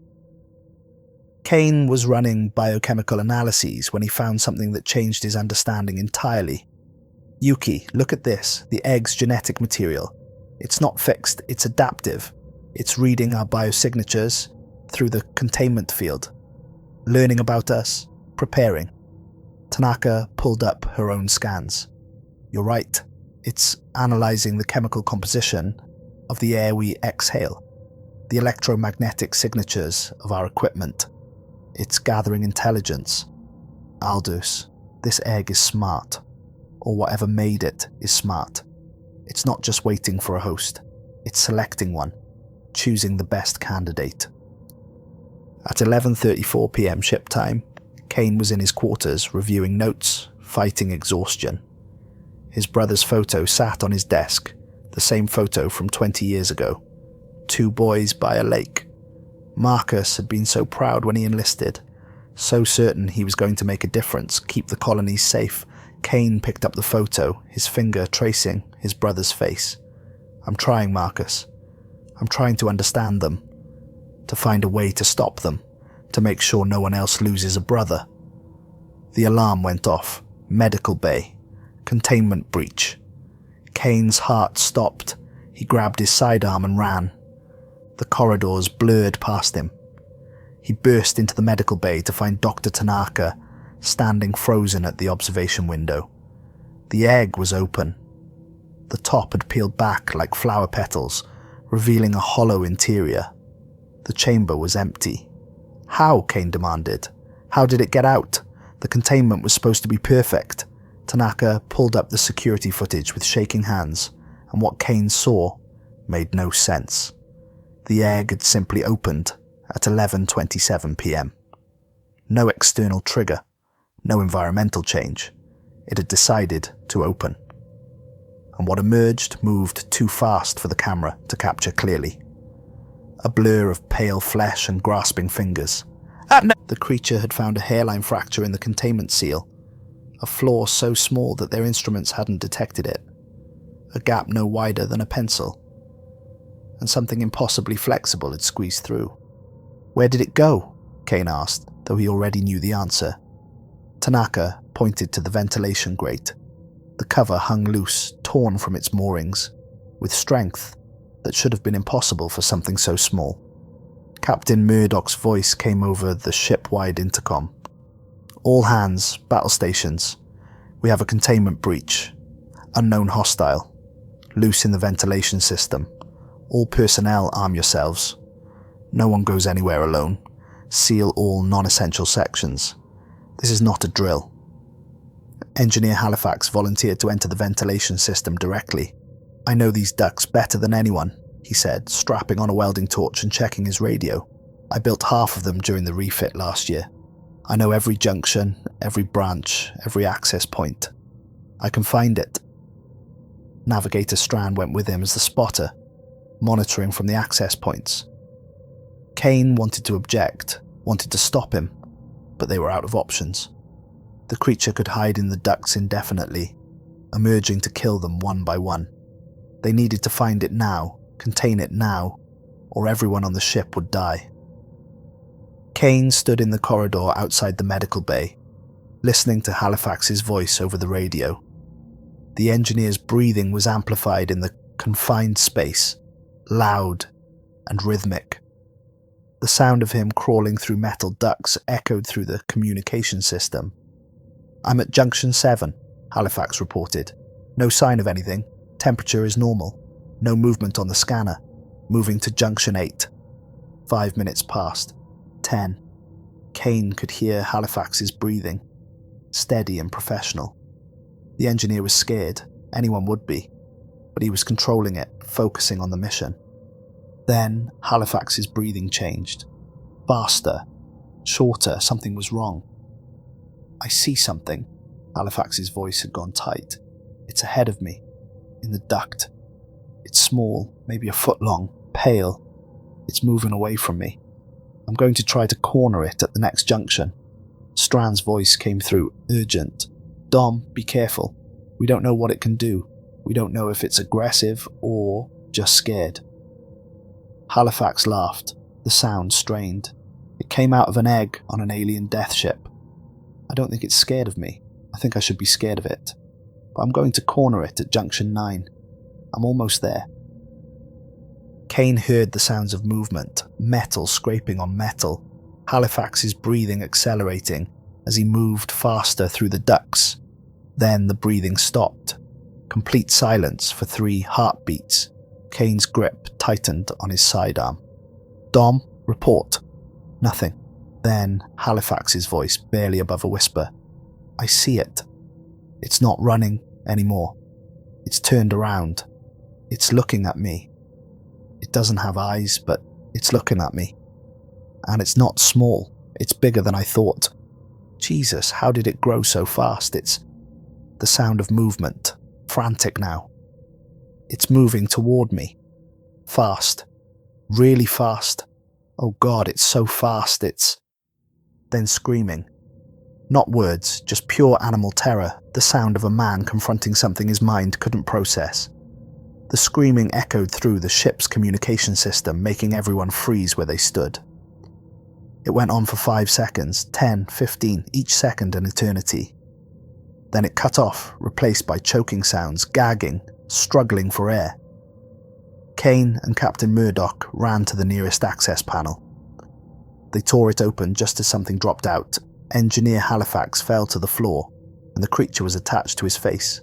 Kane was running biochemical analyses when he found something that changed his understanding entirely. "Yuki, look at this, the egg's genetic material. It's not fixed, it's adaptive. It's reading our biosignatures through the containment field, learning about us, preparing." Tanaka pulled up her own scans. "You're right. It's analyzing the chemical composition of the air we exhale, the electromagnetic signatures of our equipment. It's gathering intelligence. Aldous, this egg is smart, or whatever made it is smart. It's not just waiting for a host, it's selecting one, choosing the best candidate." At 11:34 p.m. ship time, Kane was in his quarters reviewing notes, fighting exhaustion. His brother's photo sat on his desk, the same photo from 20 years ago. 2 boys by a lake. Marcus had been so proud when he enlisted, so certain he was going to make a difference, keep the colonies safe. Kane picked up the photo, his finger tracing his brother's face. "I'm trying, Marcus. I'm trying to understand them, to find a way to stop them, to make sure no one else loses a brother." The alarm went off. Medical bay. Containment breach. Kane's heart stopped. He grabbed his sidearm and ran. The corridors blurred past him. He burst into the medical bay to find Dr. Tanaka standing frozen at the observation window. The egg was open. The top had peeled back like flower petals, revealing a hollow interior. The chamber was empty. "How?" Kane demanded. "How did it get out? The containment was supposed to be perfect." Tanaka pulled up the security footage with shaking hands, and what Kane saw made no sense. The egg had simply opened at 11:27 p.m. No external trigger, no environmental change. It had decided to open. And what emerged moved too fast for the camera to capture clearly. A blur of pale flesh and grasping fingers. The creature had found a hairline fracture in the containment seal, a flaw so small that their instruments hadn't detected it, a gap no wider than a pencil, and something impossibly flexible had squeezed through. "Where did it go?" Kane asked, though he already knew the answer. Tanaka pointed to the ventilation grate. The cover hung loose, torn from its moorings, with strength that should have been impossible for something so small. Captain Murdoch's voice came over the ship-wide intercom. "All hands, battle stations. We have a containment breach. Unknown hostile. Loose in the ventilation system. All personnel arm yourselves. No one goes anywhere alone. Seal all non-essential sections. This is not a drill." Engineer Halifax volunteered to enter the ventilation system directly. "I know these ducts better than anyone," he said, strapping on a welding torch and checking his radio. "I built half of them during the refit last year. I know every junction, every branch, every access point. I can find it." Navigator Strand went with him as the spotter, monitoring from the access points. Kane wanted to object, wanted to stop him, but they were out of options. The creature could hide in the ducts indefinitely, emerging to kill them one by one. They needed to find it now, contain it now, or everyone on the ship would die. Kane stood in the corridor outside the medical bay, listening to Halifax's voice over the radio. The engineer's breathing was amplified in the confined space, loud and rhythmic. The sound of him crawling through metal ducts echoed through the communication system. "I'm at Junction 7, Halifax reported. "No sign of anything. Temperature is normal. No movement on the scanner. Moving to Junction 8. 5 minutes passed. 10. Kane could hear Halifax's breathing, steady and professional. The engineer was scared, anyone would be, but he was controlling it, focusing on the mission. Then Halifax's breathing changed. Faster, shorter, something was wrong. "I see something." Halifax's voice had gone tight. "It's ahead of me, in the duct. It's small, maybe a foot long, pale. It's moving away from me. I'm going to try to corner it at the next junction." Strand's voice came through, urgent. "Dom, be careful. We don't know what it can do. We don't know if it's aggressive or just scared." Halifax laughed, the sound strained. It came out of an egg on an alien death ship. "I don't think it's scared of me. I think I should be scared of it. But I'm going to corner it at Junction 9. I'm almost there." Kane heard the sounds of movement, metal scraping on metal, Halifax's breathing accelerating as he moved faster through the ducts. Then the breathing stopped. Complete silence for 3 heartbeats. Kane's grip tightened on his sidearm. "Dom, report." Nothing. Then Halifax's voice, barely above a whisper. "I see it. It's not running anymore. It's turned around. It's looking at me. It doesn't have eyes, but it's looking at me. And it's not small. It's bigger than I thought. Jesus, how did it grow so fast? It's the sound of movement, frantic now. It's moving toward me. Fast. Really fast. Oh God, it's so fast, it's..." Then screaming. Not words, just pure animal terror, the sound of a man confronting something his mind couldn't process. The screaming echoed through the ship's communication system, making everyone freeze where they stood. It went on for 5 seconds, 10, 15, each second an eternity. Then it cut off, replaced by choking sounds, gagging, struggling for air. Kane and Captain Murdoch ran to the nearest access panel. They tore it open just as something dropped out. Engineer Halifax fell to the floor, and the creature was attached to his face.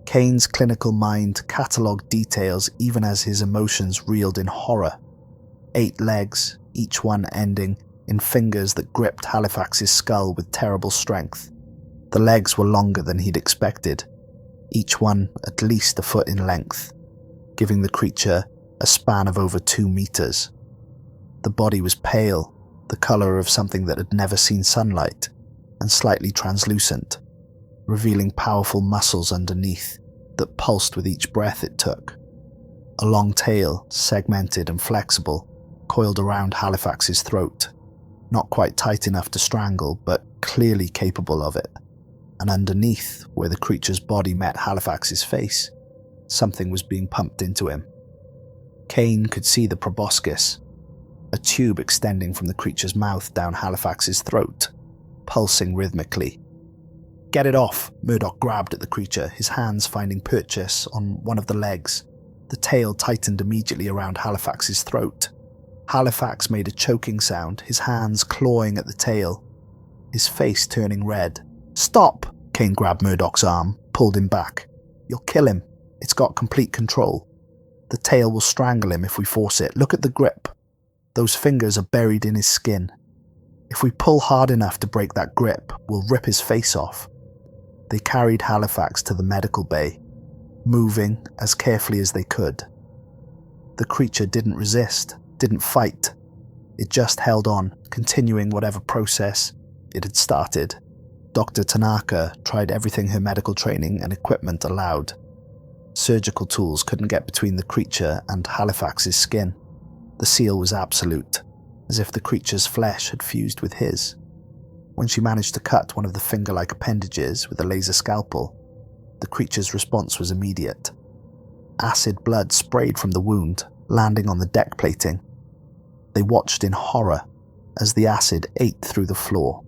Kane's clinical mind catalogued details even as his emotions reeled in horror. 8 legs, each one ending in fingers that gripped Halifax's skull with terrible strength. The legs were longer than he'd expected, each one at least a foot in length, giving the creature a span of over 2 meters. The body was pale, the color of something that had never seen sunlight, and slightly translucent, revealing powerful muscles underneath that pulsed with each breath it took. A long tail, segmented and flexible, coiled around Halifax's throat, not quite tight enough to strangle, but clearly capable of it. And underneath, where the creature's body met Halifax's face, something was being pumped into him. Kane could see the proboscis, a tube extending from the creature's mouth down Halifax's throat, pulsing rhythmically. "Get it off!" Murdoch grabbed at the creature, his hands finding purchase on one of the legs. The tail tightened immediately around Halifax's throat. Halifax made a choking sound, his hands clawing at the tail, his face turning red. "Stop!" Kane grabbed Murdoch's arm, pulled him back. "You'll kill him. It's got complete control. The tail will strangle him if we force it. Look at the grip. Those fingers are buried in his skin. If we pull hard enough to break that grip, we'll rip his face off." They carried Halifax to the medical bay, moving as carefully as they could. The creature didn't resist, didn't fight. It just held on, continuing whatever process it had started. Dr. Tanaka tried everything her medical training and equipment allowed. Surgical tools couldn't get between the creature and Halifax's skin. The seal was absolute, as if the creature's flesh had fused with his. When she managed to cut one of the finger-like appendages with a laser scalpel, the creature's response was immediate. Acid blood sprayed from the wound, landing on the deck plating. They watched in horror as the acid ate through the floor,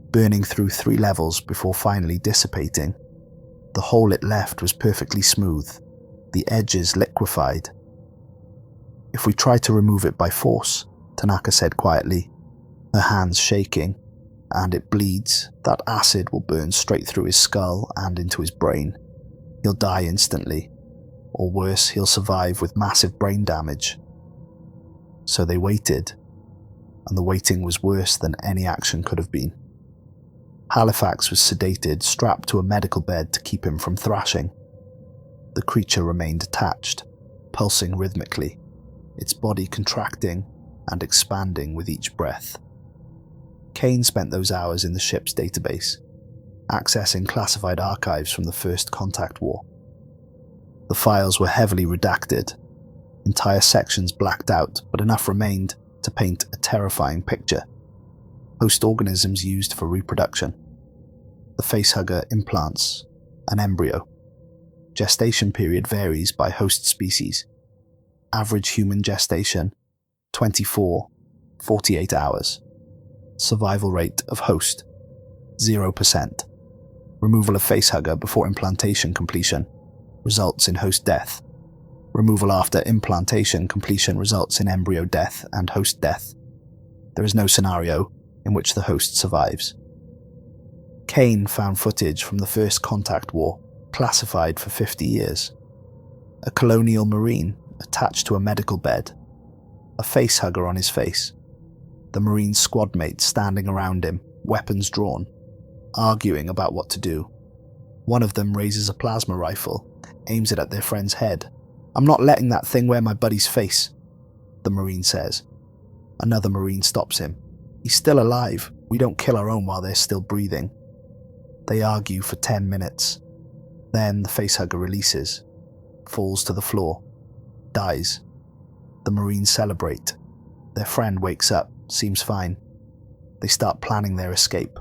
burning through 3 levels before finally dissipating. The hole it left was perfectly smooth, the edges liquefied. "If we try to remove it by force," Tanaka said quietly, her hands shaking, "and it bleeds, that acid will burn straight through his skull and into his brain. He'll die instantly. Or worse, he'll survive with massive brain damage." So they waited, and the waiting was worse than any action could have been. Halifax was sedated, strapped to a medical bed to keep him from thrashing. The creature remained attached, pulsing rhythmically, its body contracting and expanding with each breath. Kane spent those hours in the ship's database, accessing classified archives from the First Contact War. The files were heavily redacted, entire sections blacked out, but enough remained to paint a terrifying picture. Host organisms used for reproduction. The facehugger implants an embryo. Gestation period varies by host species. Average human gestation, 24-48 hours. Survival rate of host, 0%. Removal of facehugger before implantation completion results in host death. Removal after implantation completion results in embryo death and host death. There is no scenario in which the host survives. Kane found footage from the First Contact War, classified for 50 years. A colonial marine attached to a medical bed, a facehugger on his face. The marine's squad mates standing around him, weapons drawn, arguing about what to do. One of them raises a plasma rifle, aims it at their friend's head. "I'm not letting that thing wear my buddy's face," the marine says. Another marine stops him. "He's still alive. We don't kill our own while they're still breathing." They argue for 10 minutes. Then the facehugger releases, falls to the floor, dies. The Marines celebrate. Their friend wakes up, seems fine. They start planning their escape.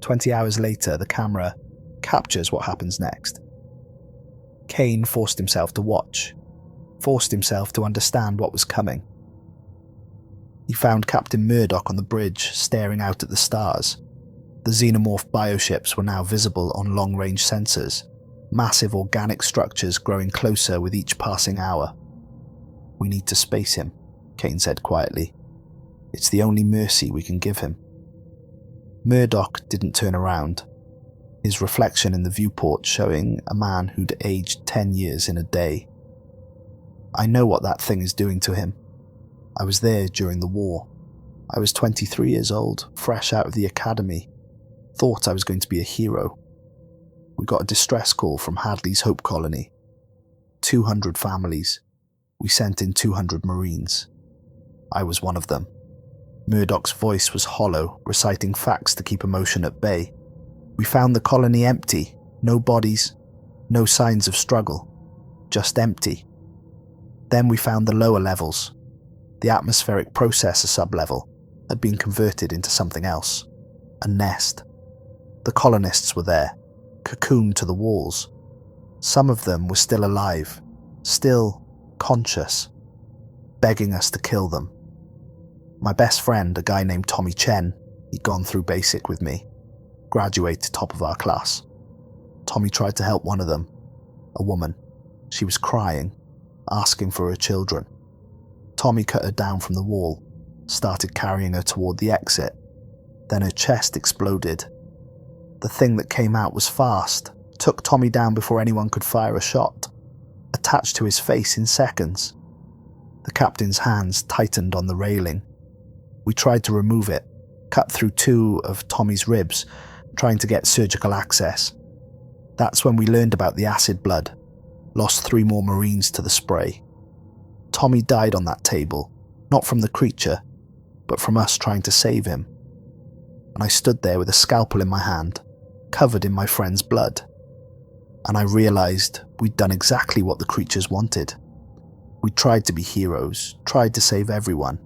20 hours later, the camera captures what happens next. Kane forced himself to watch, forced himself to understand what was coming. He found Captain Murdoch on the bridge, staring out at the stars. The Xenomorph bioships were now visible on long-range sensors, massive organic structures growing closer with each passing hour. "We need to space him," Kane said quietly. "It's the only mercy we can give him." Murdoch didn't turn around, his reflection in the viewport showing a man who'd aged 10 years in a day. "I know what that thing is doing to him. I was there during the war. I was 23 years old, fresh out of the academy. Thought I was going to be a hero. We got a distress call from Hadley's Hope Colony. 200 families. We sent in 200 Marines. I was one of them." Murdoch's voice was hollow, reciting facts to keep emotion at bay. "We found the colony empty. No bodies, no signs of struggle. Just empty. Then we found the lower levels. The atmospheric processor sublevel had been converted into something else. A nest. The colonists were there, cocooned to the walls. Some of them were still alive, still conscious, begging us to kill them. My best friend, a guy named Tommy Chen, he'd gone through basic with me, graduated top of our class. Tommy tried to help one of them, a woman. She was crying, asking for her children. Tommy cut her down from the wall, started carrying her toward the exit. Then her chest exploded. The thing that came out was fast, took Tommy down before anyone could fire a shot, attached to his face in seconds. The captain's hands tightened on the railing. We tried to remove it, cut through 2 of Tommy's ribs, trying to get surgical access. That's when we learned about the acid blood, lost 3 more Marines to the spray. Tommy died on that table, not from the creature, but from us trying to save him. And I stood there with a scalpel in my hand, covered in my friend's blood. and I realized we'd done exactly what the creatures wanted. We tried to be heroes, tried to save everyone,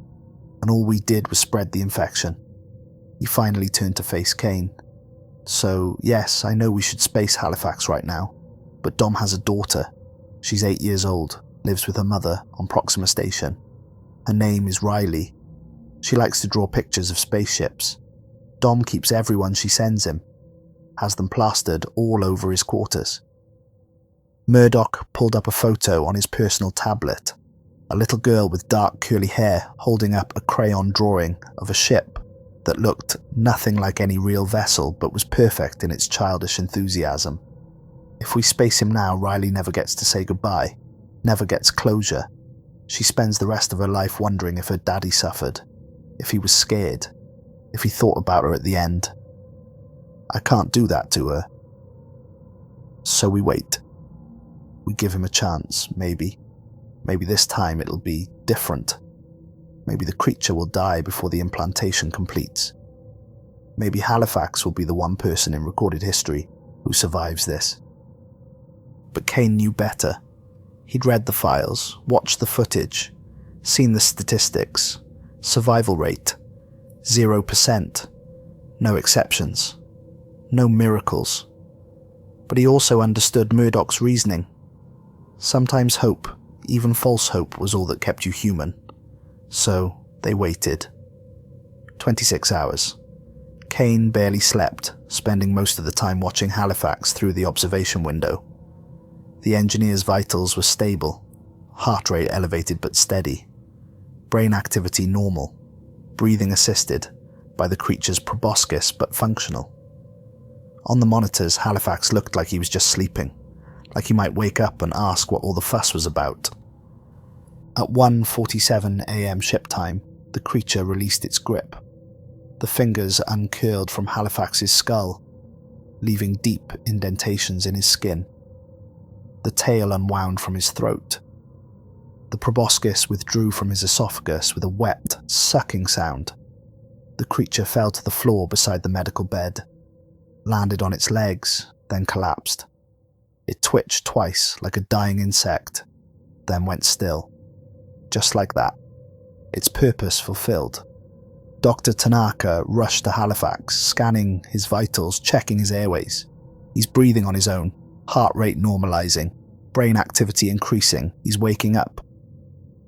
and all we did was spread the infection. He finally turned to face Kane. So, yes, I know we should space Halifax right now, but Dom has a daughter. She's 8 years old, lives with her mother on Proxima Station. Her name is Riley. She likes to draw pictures of spaceships. Dom keeps everyone she sends him, has them plastered all over his quarters. Murdoch pulled up a photo on his personal tablet, a little girl with dark curly hair holding up a crayon drawing of a ship that looked nothing like any real vessel but was perfect in its childish enthusiasm. If we space him now, Riley never gets to say goodbye, never gets closure. She spends the rest of her life wondering if her daddy suffered, if he was scared, if he thought about her at the end. I can't do that to her. So we wait. We give him a chance, maybe. Maybe this time it'll be different. Maybe the creature will die before the implantation completes. Maybe Halifax will be the one person in recorded history who survives this. But Kane knew better. He'd read the files, watched the footage, seen the statistics, survival rate, 0%, no exceptions, no miracles. But he also understood Murdoch's reasoning. Sometimes hope, even false hope, was all that kept you human. So they waited. 26 hours. Kane barely slept, spending most of the time watching Halifax through the observation window. The engineer's vitals were stable, heart rate elevated but steady, brain activity normal, breathing assisted by the creature's proboscis but functional. On the monitors, Halifax looked like he was just sleeping, like he might wake up and ask what all the fuss was about. At 1:47 a.m. ship time, the creature released its grip. The fingers uncurled from Halifax's skull, leaving deep indentations in his skin. The tail unwound from his throat. The proboscis withdrew from his esophagus with a wet, sucking sound. The creature fell to the floor beside the medical bed, landed on its legs, then collapsed. It twitched twice like a dying insect, then went still. Just like that. Its purpose fulfilled. Dr. Tanaka rushed to Halifax, scanning his vitals, checking his airways. He's breathing on his own, heart rate normalizing, brain activity increasing. He's waking up.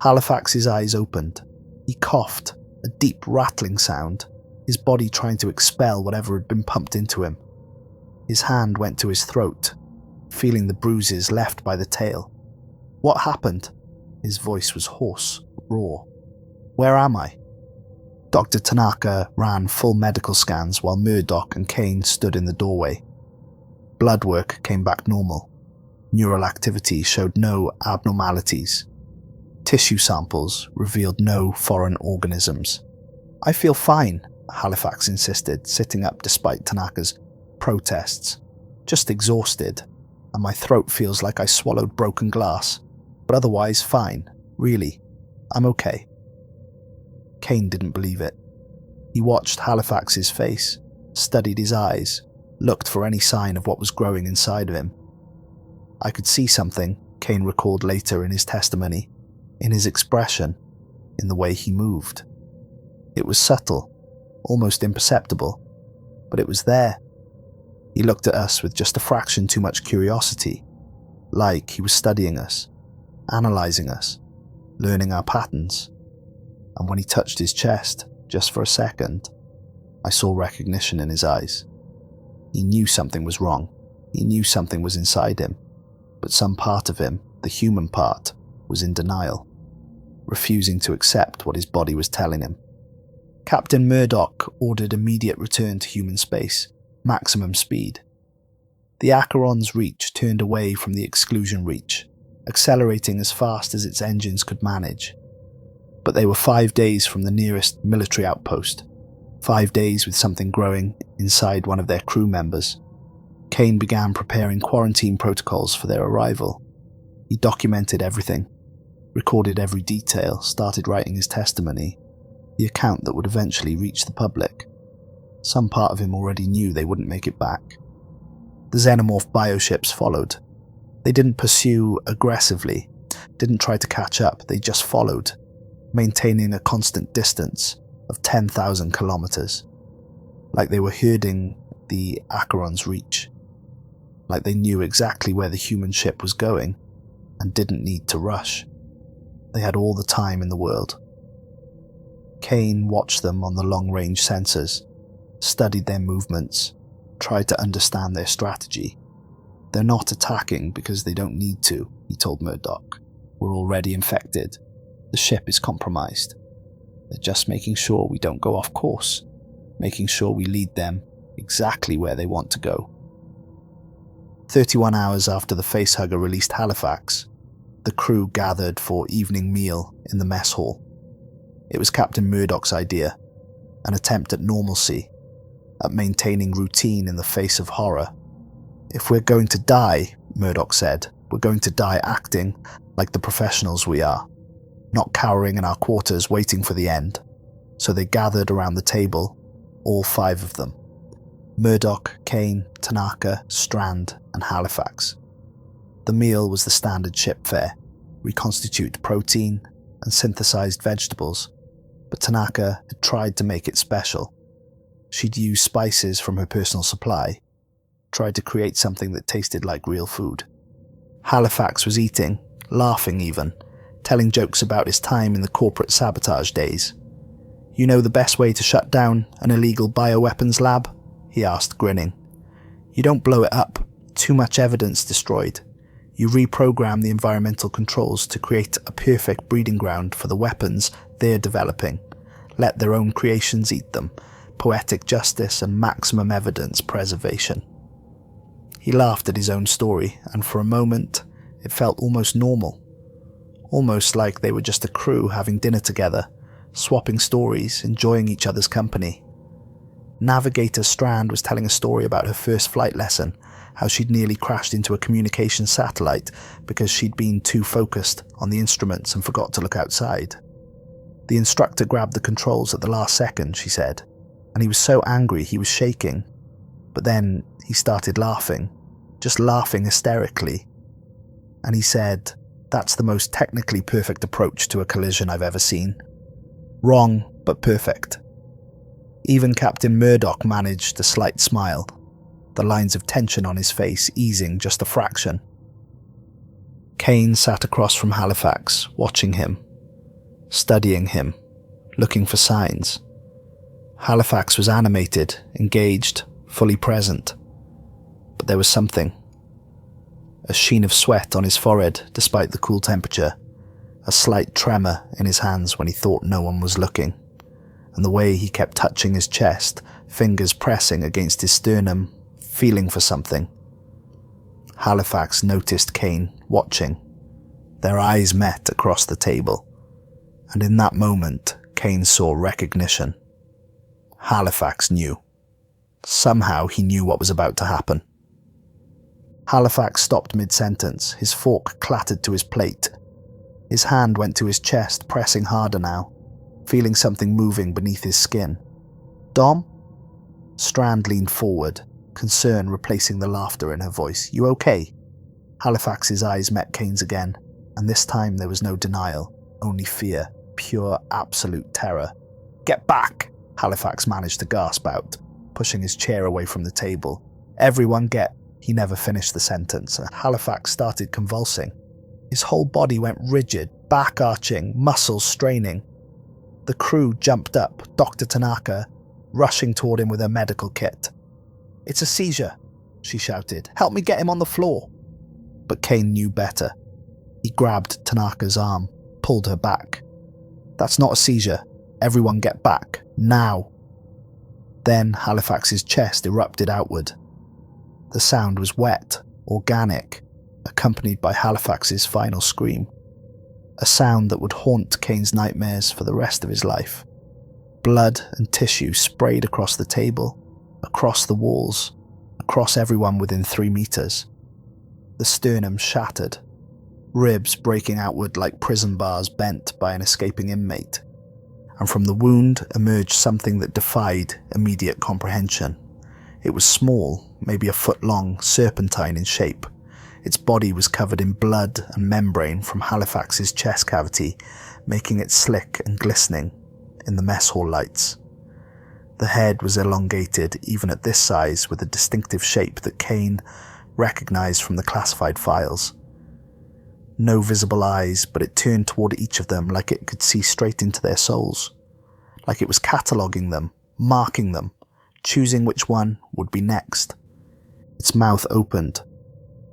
Halifax's eyes opened. He coughed, a deep rattling sound, his body trying to expel whatever had been pumped into him. His hand went to his throat, feeling the bruises left by the tail. What happened? His voice was hoarse, raw. Where am I? Dr. Tanaka ran full medical scans while Murdoch and Kane stood in the doorway. Blood work came back normal. Neural activity showed no abnormalities. Tissue samples revealed no foreign organisms. I feel fine, Halifax insisted, sitting up despite Tanaka's protests. Just exhausted, and my throat feels like I swallowed broken glass. But otherwise fine, really. I'm okay. Kane didn't believe it. He watched Halifax's face, studied his eyes, looked for any sign of what was growing inside of him. I could see something, Kane recalled later in his testimony, in his expression, in the way he moved. It was subtle, almost imperceptible, but it was there. He looked at us with just a fraction too much curiosity, like he was studying us, analysing us, learning our patterns. And when he touched his chest, just for a second, I saw recognition in his eyes. He knew something was wrong. He knew something was inside him. But some part of him, the human part, was in denial, refusing to accept what his body was telling him. Captain Murdoch ordered immediate return to human space, maximum speed. The Acheron's reach turned away from the Exclusion Reach, accelerating as fast as its engines could manage. But they were 5 days from the nearest military outpost, 5 days with something growing inside one of their crew members. Kane began preparing quarantine protocols for their arrival. He documented everything, recorded every detail, started writing his testimony, the account that would eventually reach the public. Some part of him already knew they wouldn't make it back. The Xenomorph bioships followed. They didn't pursue aggressively, didn't try to catch up, they just followed, maintaining a constant distance of 10,000 kilometers. Like they were herding the Acheron's reach. Like they knew exactly where the human ship was going and didn't need to rush. They had all the time in the world. Kane watched them on the long-range sensors, studied their movements, tried to understand their strategy. They're not attacking because they don't need to, he told Murdoch. We're already infected. The ship is compromised. They're just making sure we don't go off course, making sure we lead them exactly where they want to go. 31 hours after the facehugger released Halifax, the crew gathered for evening meal in the mess hall. It was Captain Murdoch's idea, an attempt at normalcy, at maintaining routine in the face of horror. If we're going to die, Murdoch said, we're going to die acting like the professionals we are, not cowering in our quarters waiting for the end. So they gathered around the table, all 5 of them. Murdoch, Kane, Tanaka, Strand, and Halifax. The meal was the standard ship fare, reconstitute protein and synthesized vegetables, but Tanaka had tried to make it special. She'd used spices from her personal supply, tried to create something that tasted like real food. Halifax was eating, laughing even, telling jokes about his time in the corporate sabotage days. You know the best way to shut down an illegal bioweapons lab? He asked, grinning. You don't blow it up, too much evidence destroyed. You reprogram the environmental controls to create a perfect breeding ground for the weapons they're developing. Let their own creations eat them. Poetic justice and maximum evidence preservation. He laughed at his own story, and for a moment, it felt almost normal. Almost like they were just a crew having dinner together, swapping stories, enjoying each other's company. Navigator Strand was telling a story about her first flight lesson, how she'd nearly crashed into a communications satellite because she'd been too focused on the instruments and forgot to look outside. The instructor grabbed the controls at the last second, she said, and he was so angry he was shaking. But then he started laughing, just laughing hysterically. And he said, that's the most technically perfect approach to a collision I've ever seen. Wrong, but perfect. Even Captain Murdoch managed a slight smile, the lines of tension on his face easing just a fraction. Kane sat across from Halifax, watching him, studying him, looking for signs. Halifax was animated, engaged, fully present. But there was something. A sheen of sweat on his forehead despite the cool temperature, a slight tremor in his hands when he thought no one was looking, and the way he kept touching his chest, fingers pressing against his sternum, feeling for something. Halifax noticed Kane watching. Their eyes met across the table, and in that moment, Kane saw recognition. Halifax knew. Somehow he knew what was about to happen. Halifax stopped mid-sentence, his fork clattered to his plate. His hand went to his chest, pressing harder now, feeling something moving beneath his skin. Dom? Strand leaned forward, concern replacing the laughter in her voice. You okay? Halifax's eyes met Kane's again, and this time there was no denial, only fear, pure, absolute terror. Get back! Halifax managed to gasp out, pushing his chair away from the table. Everyone get... He never finished the sentence, and Halifax started convulsing. His whole body went rigid, back arching, muscles straining. The crew jumped up, Dr. Tanaka, rushing toward him with her medical kit. It's a seizure, she shouted. Help me get him on the floor. But Kane knew better. He grabbed Tanaka's arm, pulled her back. That's not a seizure. Everyone get back, now. Then Halifax's chest erupted outward. The sound was wet, organic, accompanied by Halifax's final scream. A sound that would haunt Kane's nightmares for the rest of his life. Blood and tissue sprayed across the table, across the walls, across everyone within 3 meters. The sternum shattered, ribs breaking outward like prison bars bent by an escaping inmate. And from the wound emerged something that defied immediate comprehension. It was small, maybe a foot long, serpentine in shape. Its body was covered in blood and membrane from Halifax's chest cavity, making it slick and glistening in the mess hall lights. The head was elongated even at this size, with a distinctive shape that Kane recognized from the classified files. No visible eyes, but it turned toward each of them like it could see straight into their souls. Like it was cataloguing them, marking them, choosing which one would be next. Its mouth opened,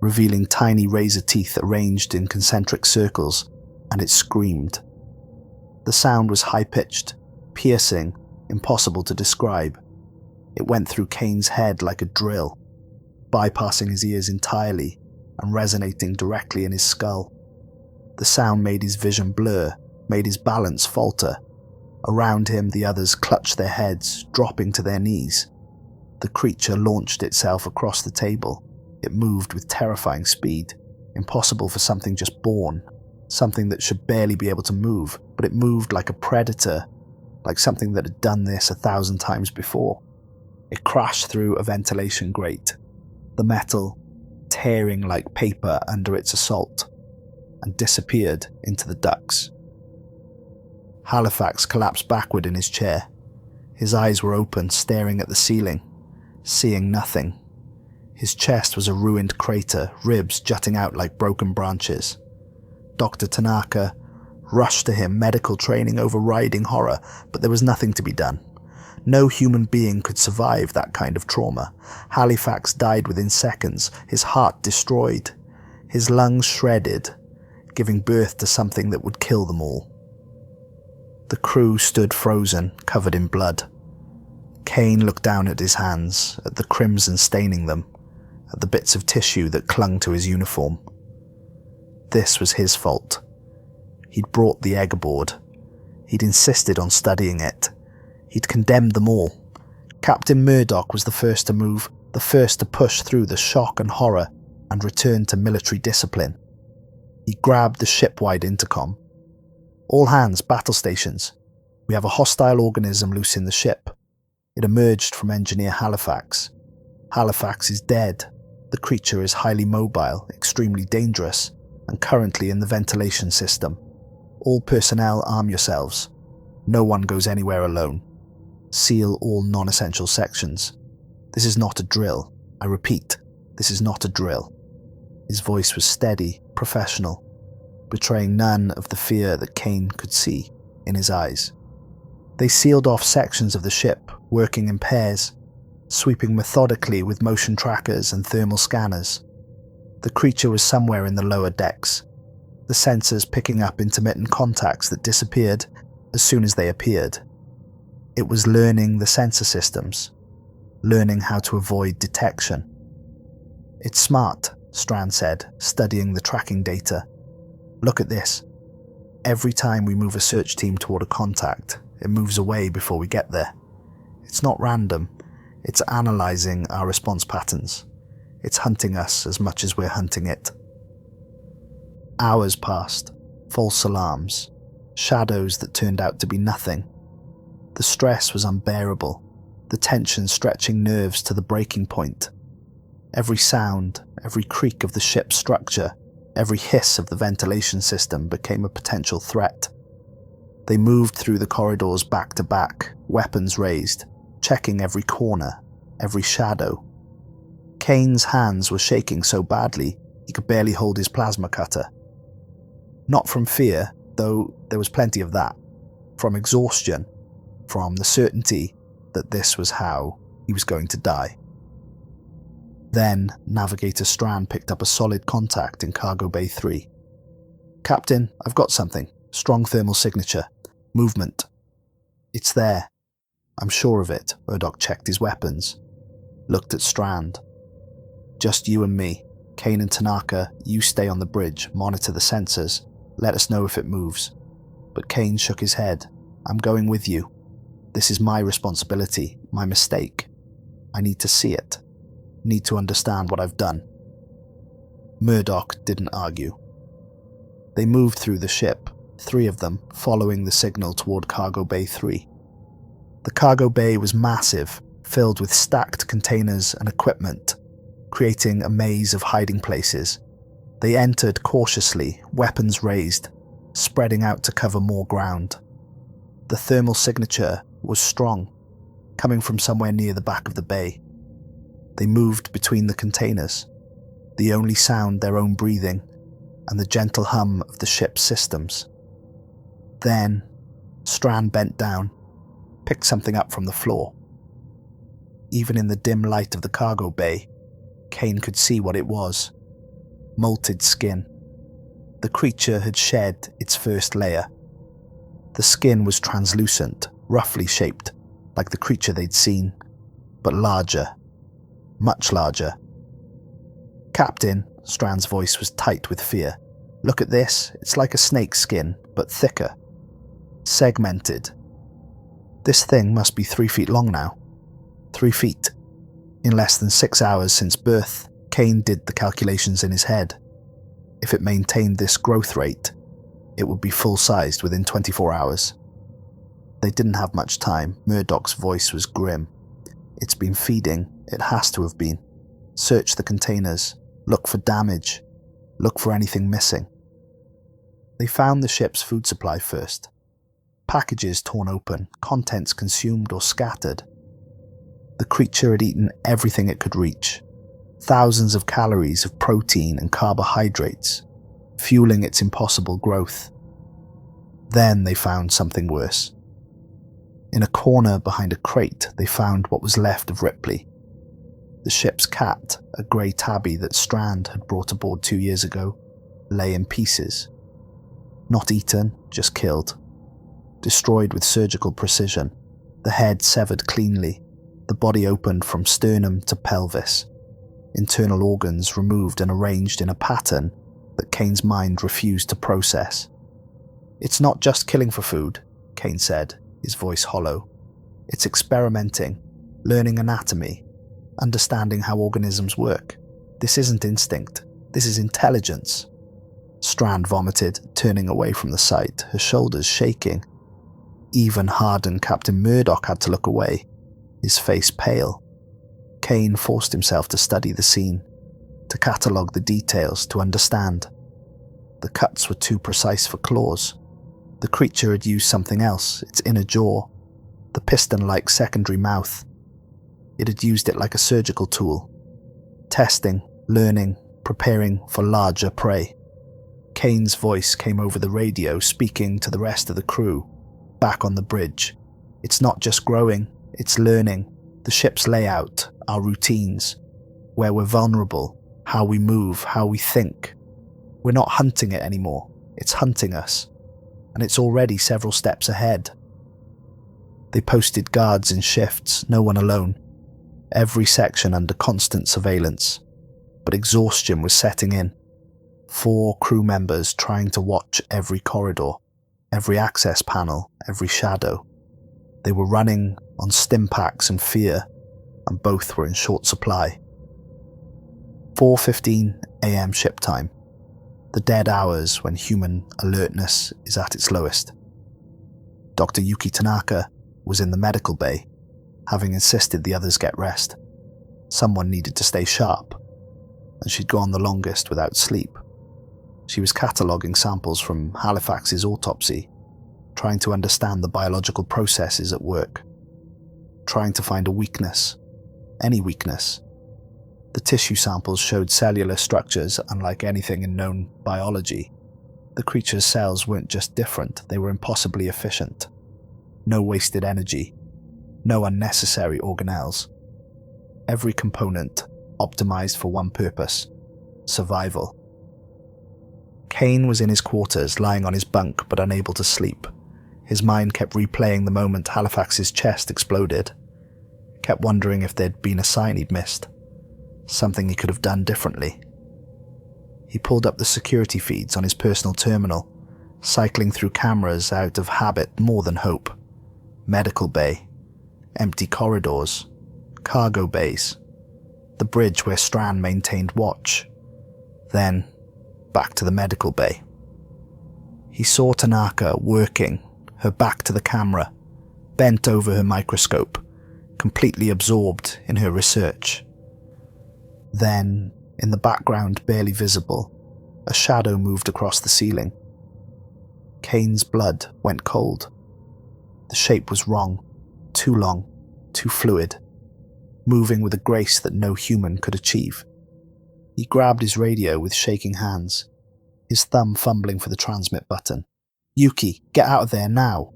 revealing tiny razor teeth arranged in concentric circles, and it screamed. The sound was high-pitched, piercing, impossible to describe. It went through Kane's head like a drill, bypassing his ears entirely and resonating directly in his skull. The sound made his vision blur, made his balance falter. Around him, the others clutched their heads, dropping to their knees. The creature launched itself across the table. It moved with terrifying speed, impossible for something just born, something that should barely be able to move, but it moved like a predator, like something that had done this 1,000 times before. It crashed through a ventilation grate, the metal tearing like paper under its assault, and disappeared into the ducts. Halifax collapsed backward in his chair. His eyes were open, staring at the ceiling, seeing nothing. His chest was a ruined crater, ribs jutting out like broken branches. Dr. Tanaka rushed to him, medical training overriding horror, but there was nothing to be done. No human being could survive that kind of trauma. Halifax died within seconds, his heart destroyed, his lungs shredded, giving birth to something that would kill them all. The crew stood frozen, covered in blood. Kane looked down at his hands, at the crimson staining them, at the bits of tissue that clung to his uniform. This was his fault. He'd brought the egg aboard. He'd insisted on studying it. He'd condemned them all. Captain Murdoch was the first to move, the first to push through the shock and horror and return to military discipline. He grabbed the ship-wide intercom. "All hands, battle stations. We have a hostile organism loose in the ship." It emerged from Engineer Halifax. "Halifax is dead. The creature is highly mobile, extremely dangerous, and currently in the ventilation system. All personnel arm yourselves. No one goes anywhere alone. Seal all non-essential sections. This is not a drill. I repeat, this is not a drill." His voice was steady, professional, betraying none of the fear that Kane could see in his eyes. They sealed off sections of the ship, working in pairs, sweeping methodically with motion trackers and thermal scanners. The creature was somewhere in the lower decks, the sensors picking up intermittent contacts that disappeared as soon as they appeared. It was learning the sensor systems, learning how to avoid detection. "It's smart," Strand said, studying the tracking data. "Look at this. Every time we move a search team toward a contact, it moves away before we get there. It's not random. It's analyzing our response patterns. It's hunting us as much as we're hunting it." Hours passed, false alarms, shadows that turned out to be nothing. The stress was unbearable, the tension stretching nerves to the breaking point. Every sound, every creak of the ship's structure, every hiss of the ventilation system became a potential threat. They moved through the corridors back to back, weapons raised, checking every corner, every shadow. Kane's hands were shaking so badly he could barely hold his plasma cutter. Not from fear, though there was plenty of that. From exhaustion, from the certainty that this was how he was going to die. Then Navigator Strand picked up a solid contact in Cargo Bay 3. "Captain, I've got something. Strong thermal signature. Movement." "It's there. I'm sure of it." Murdoch checked his weapons, looked at Strand. "Just you and me. Kane and Tanaka, you stay on the bridge, monitor the sensors. Let us know if it moves." But Kane shook his head. "I'm going with you. This is my responsibility, my mistake. I need to see it. Need to understand what I've done." Murdoch didn't argue. They moved through the ship, 3 of them following the signal toward Cargo Bay 3. The cargo bay was massive, filled with stacked containers and equipment, creating a maze of hiding places. They entered cautiously, weapons raised, spreading out to cover more ground. The thermal signature was strong, coming from somewhere near the back of the bay. They moved between the containers, the only sound their own breathing and the gentle hum of the ship's systems. Then, Strand bent down, picked something up from the floor. Even in the dim light of the cargo bay, Kane could see what it was. Molted skin. The creature had shed its first layer. The skin was translucent, roughly shaped, like the creature they'd seen, but larger. Much larger. "Captain," Strand's voice was tight with fear. "Look at this. It's like a snake's skin, but thicker. Segmented. This thing must be 3 feet long now. 3 feet. In less than 6 hours since birth." Kane did the calculations in his head. If it maintained this growth rate, it would be full-sized within 24 hours. They didn't have much time. Murdoch's voice was grim. "It's been feeding. It has to have been. Search the containers. Look for damage. Look for anything missing." They found the ship's food supply first. Packages torn open, contents consumed or scattered. The creature had eaten everything it could reach. Thousands of calories of protein and carbohydrates, fueling its impossible growth. Then they found something worse. In a corner behind a crate, they found what was left of Ripley. The ship's cat, a grey tabby that Strand had brought aboard 2 years ago, lay in pieces. Not eaten, just killed. Destroyed with surgical precision, the head severed cleanly, the body opened from sternum to pelvis. Internal organs removed and arranged in a pattern that Kane's mind refused to process. "It's not just killing for food," Kane said, his voice hollow. "It's experimenting, learning anatomy, understanding how organisms work. This isn't instinct, this is intelligence." Strand vomited, turning away from the sight, her shoulders shaking. Even hardened Captain Murdoch had to look away, his face pale. Kane forced himself to study the scene, to catalogue the details, to understand. The cuts were too precise for claws. The creature had used something else, its inner jaw, the piston-like secondary mouth. It had used it like a surgical tool, testing, learning, preparing for larger prey. Kane's voice came over the radio, speaking to the rest of the crew, back on the bridge. "It's not just growing, it's learning. The ship's layout, our routines, where we're vulnerable, how we move, how we think. We're not hunting it anymore, it's hunting us. And it's already several steps ahead." They posted guards in shifts, no one alone. Every section under constant surveillance. But exhaustion was setting in. 4 crew members trying to watch every corridor, every access panel, every shadow. They were running on stim packs and fear, and both were in short supply. 4:15 a.m. ship time, the dead hours when human alertness is at its lowest. Dr. Yuki Tanaka was in the medical bay, having insisted the others get rest. Someone needed to stay sharp, and she'd gone the longest without sleep. She was cataloguing samples from Halifax's autopsy, trying to understand the biological processes at work, trying to find a weakness, any weakness. The tissue samples showed cellular structures unlike anything in known biology. The creature's cells weren't just different, they were impossibly efficient. No wasted energy, no unnecessary organelles. Every component optimized for one purpose: survival. Kane was in his quarters, lying on his bunk but unable to sleep. His mind kept replaying the moment Halifax's chest exploded. Kept wondering if there'd been a sign he'd missed. Something he could have done differently. He pulled up the security feeds on his personal terminal, cycling through cameras out of habit more than hope. Medical bay, empty corridors, cargo bays, the bridge where Strand maintained watch. Then, back to the medical bay. He saw Tanaka working, her back to the camera, bent over her microscope, completely absorbed in her research. Then, in the background barely visible, a shadow moved across the ceiling. Kane's blood went cold. The shape was wrong, too long, too fluid, moving with a grace that no human could achieve. He grabbed his radio with shaking hands, his thumb fumbling for the transmit button. "Yuki, get out of there now!"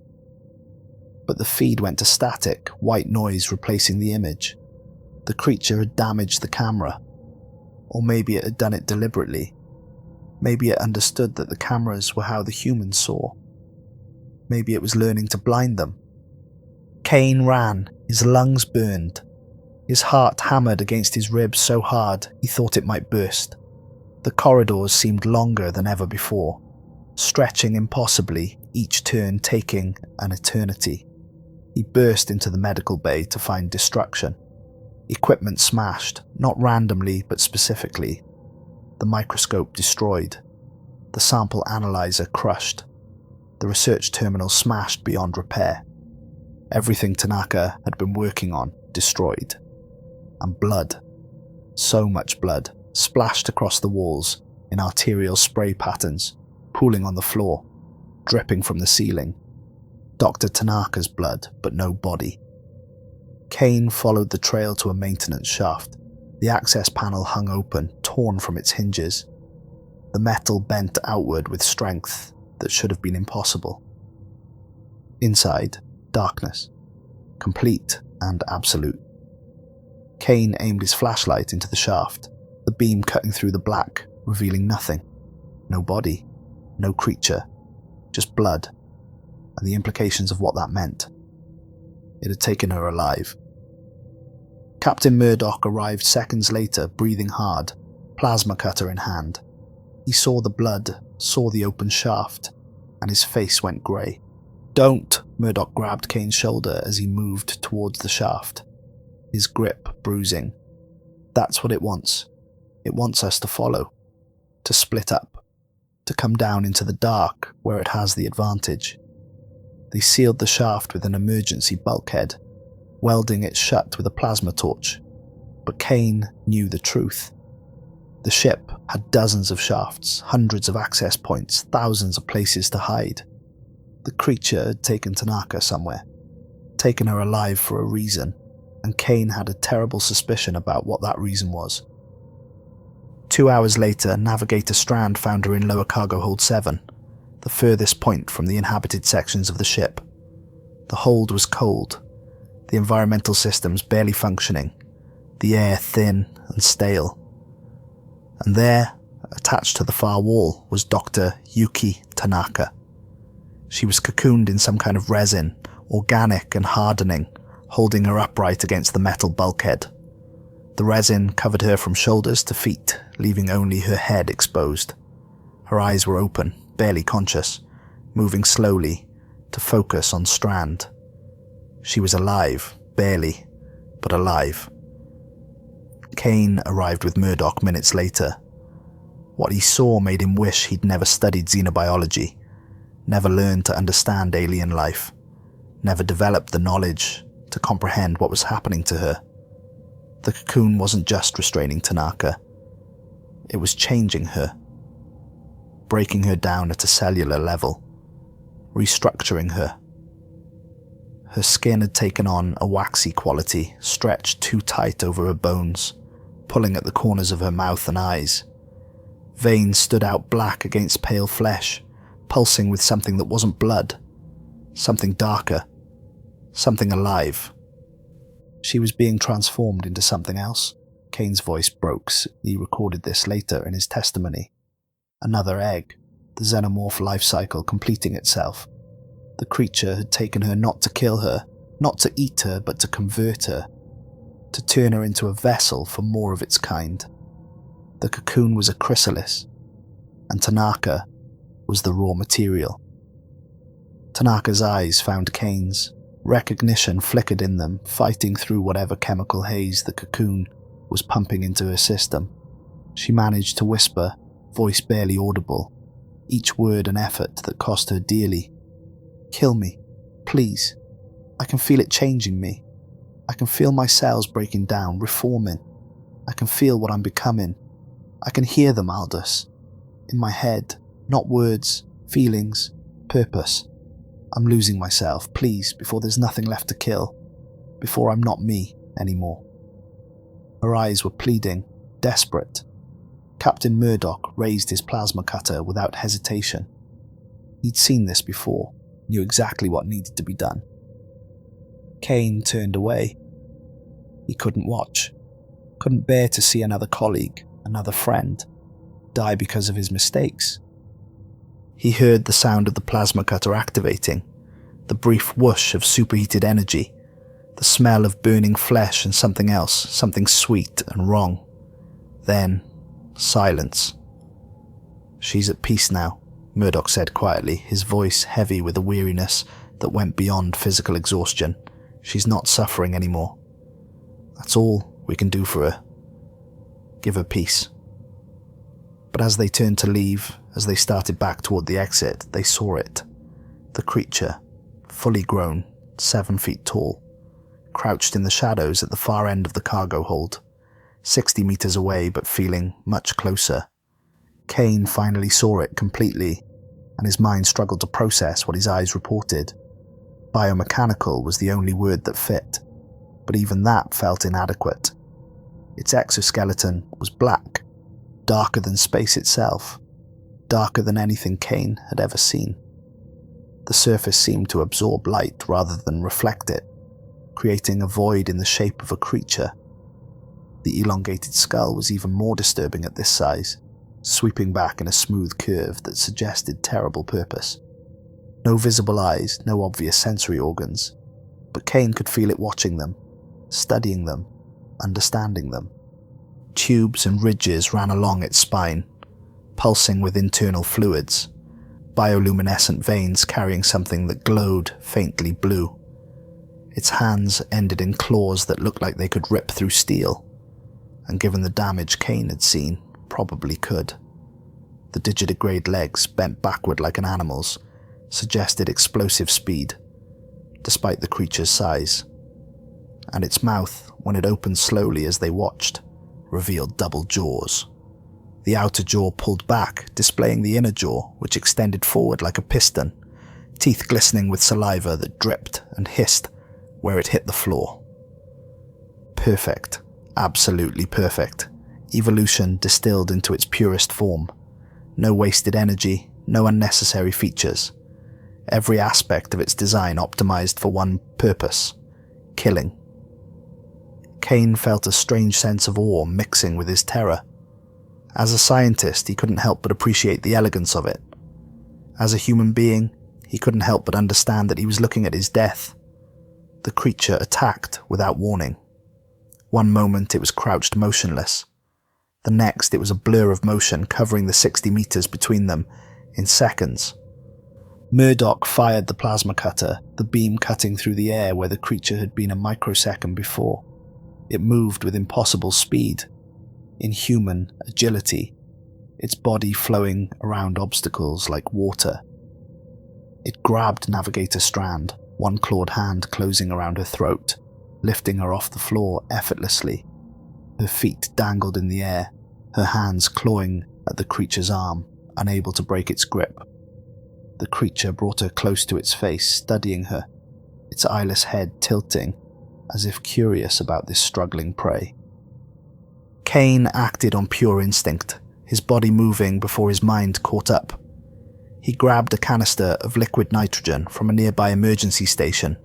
But the feed went to static, white noise replacing the image. The creature had damaged the camera. Or maybe it had done it deliberately. Maybe it understood that the cameras were how the humans saw. Maybe it was learning to blind them. Kane ran, his lungs burned. His heart hammered against his ribs so hard he thought it might burst. The corridors seemed longer than ever before, stretching impossibly, each turn taking an eternity. He burst into the medical bay to find destruction. Equipment smashed, not randomly but specifically. The microscope destroyed. The sample analyzer crushed. The research terminal smashed beyond repair. Everything Tanaka had been working on destroyed. And blood, so much blood, splashed across the walls in arterial spray patterns, pooling on the floor, dripping from the ceiling. Dr. Tanaka's blood, but no body. Kane followed the trail to a maintenance shaft. The access panel hung open, torn from its hinges. The metal bent outward with strength that should have been impossible. Inside, darkness, complete and absolute. Kane aimed his flashlight into the shaft, the beam cutting through the black, revealing nothing. No body, no creature, just blood, and the implications of what that meant. It had taken her alive. Captain Murdoch arrived seconds later, breathing hard, plasma cutter in hand. He saw the blood, saw the open shaft, and his face went grey. "Don't!" Murdoch grabbed Kane's shoulder as he moved towards the shaft, his grip bruising. "That's what it wants. It wants us to follow, to split up, to come down into the dark where it has the advantage." They sealed the shaft with an emergency bulkhead, welding it shut with a plasma torch. But Kane knew the truth. The ship had dozens of shafts, hundreds of access points, thousands of places to hide. The creature had taken Tanaka somewhere, taken her alive for a reason, and Kane had a terrible suspicion about what that reason was. 2 hours later, Navigator Strand found her in lower cargo hold 7, the furthest point from the inhabited sections of the ship. The hold was cold, the environmental systems barely functioning, the air thin and stale. And there, attached to the far wall, was Dr. Yuki Tanaka. She was cocooned in some kind of resin, organic and hardening, holding her upright against the metal bulkhead. The resin covered her from shoulders to feet, leaving only her head exposed. Her eyes were open, barely conscious, moving slowly to focus on Strand. She was alive, barely, but alive. Kane arrived with Murdoch minutes later. What he saw made him wish he'd never studied xenobiology, never learned to understand alien life, never developed the knowledge to comprehend what was happening to her. The cocoon wasn't just restraining Tanaka. It was changing her, breaking her down at a cellular level, restructuring her. Her skin had taken on a waxy quality, stretched too tight over her bones, pulling at the corners of her mouth and eyes. Veins stood out black against pale flesh, pulsing with something that wasn't blood, something darker, something alive. She was being transformed into something else. Kane's voice broke. He recorded this later in his testimony. Another egg, the xenomorph life cycle completing itself. The creature had taken her not to kill her, not to eat her, but to convert her, to turn her into a vessel for more of its kind. The cocoon was a chrysalis, and Tanaka was the raw material. Tanaka's eyes found Kane's. Recognition flickered in them, fighting through whatever chemical haze the cocoon was pumping into her system. She managed to whisper, voice barely audible, each word an effort that cost her dearly. "Kill me, please. I can feel it changing me." I can feel my cells breaking down, reforming. I can feel what I'm becoming. I can hear them, Aldous. In my head, not words, feelings, purpose. I'm losing myself, please, before there's nothing left to kill. Before I'm not me anymore. Her eyes were pleading, desperate. Captain Murdoch raised his plasma cutter without hesitation. He'd seen this before, knew exactly what needed to be done. Kane turned away. He couldn't watch, couldn't bear to see another colleague, another friend, die because of his mistakes. He heard the sound of the plasma cutter activating, the brief whoosh of superheated energy, the smell of burning flesh and something else, something sweet and wrong. Then, silence. "She's at peace now," Murdoch said quietly, his voice heavy with a weariness that went beyond physical exhaustion. "She's not suffering anymore. That's all we can do for her. Give her peace." But as they turned to leave, as they started back toward the exit, they saw it. The creature, fully grown, 7 feet tall, crouched in the shadows at the far end of the cargo hold, 60 meters away but feeling much closer. Kane finally saw it completely, and his mind struggled to process what his eyes reported. Biomechanical was the only word that fit, but even that felt inadequate. Its exoskeleton was black, darker than space itself, darker than anything Kane had ever seen. The surface seemed to absorb light rather than reflect it, creating a void in the shape of a creature. The elongated skull was even more disturbing at this size, sweeping back in a smooth curve that suggested terrible purpose. No visible eyes, no obvious sensory organs, but Kane could feel it watching them, studying them, understanding them. Tubes and ridges ran along its spine, pulsing with internal fluids, bioluminescent veins carrying something that glowed faintly blue. Its hands ended in claws that looked like they could rip through steel, and given the damage Kane had seen, probably could. The digitigrade legs, bent backward like an animal's, suggested explosive speed, despite the creature's size. And its mouth, when it opened slowly as they watched, revealed double jaws. The outer jaw pulled back, displaying the inner jaw, which extended forward like a piston, teeth glistening with saliva that dripped and hissed where it hit the floor. Perfect. Absolutely perfect. Evolution distilled into its purest form. No wasted energy, no unnecessary features. Every aspect of its design optimized for one purpose: killing. Kane felt a strange sense of awe mixing with his terror. As a scientist, he couldn't help but appreciate the elegance of it. As a human being, he couldn't help but understand that he was looking at his death. The creature attacked without warning. One moment it was crouched motionless. The next it was a blur of motion covering the 60 meters between them in seconds. Murdoch fired the plasma cutter, the beam cutting through the air where the creature had been a microsecond before. It moved with impossible speed, inhuman agility, its body flowing around obstacles like water. It grabbed Navigator Strand, one clawed hand closing around her throat, lifting her off the floor effortlessly. Her feet dangled in the air, her hands clawing at the creature's arm, unable to break its grip. The creature brought her close to its face, studying her, its eyeless head tilting, as if curious about this struggling prey. Kane acted on pure instinct, his body moving before his mind caught up. He grabbed a canister of liquid nitrogen from a nearby emergency station,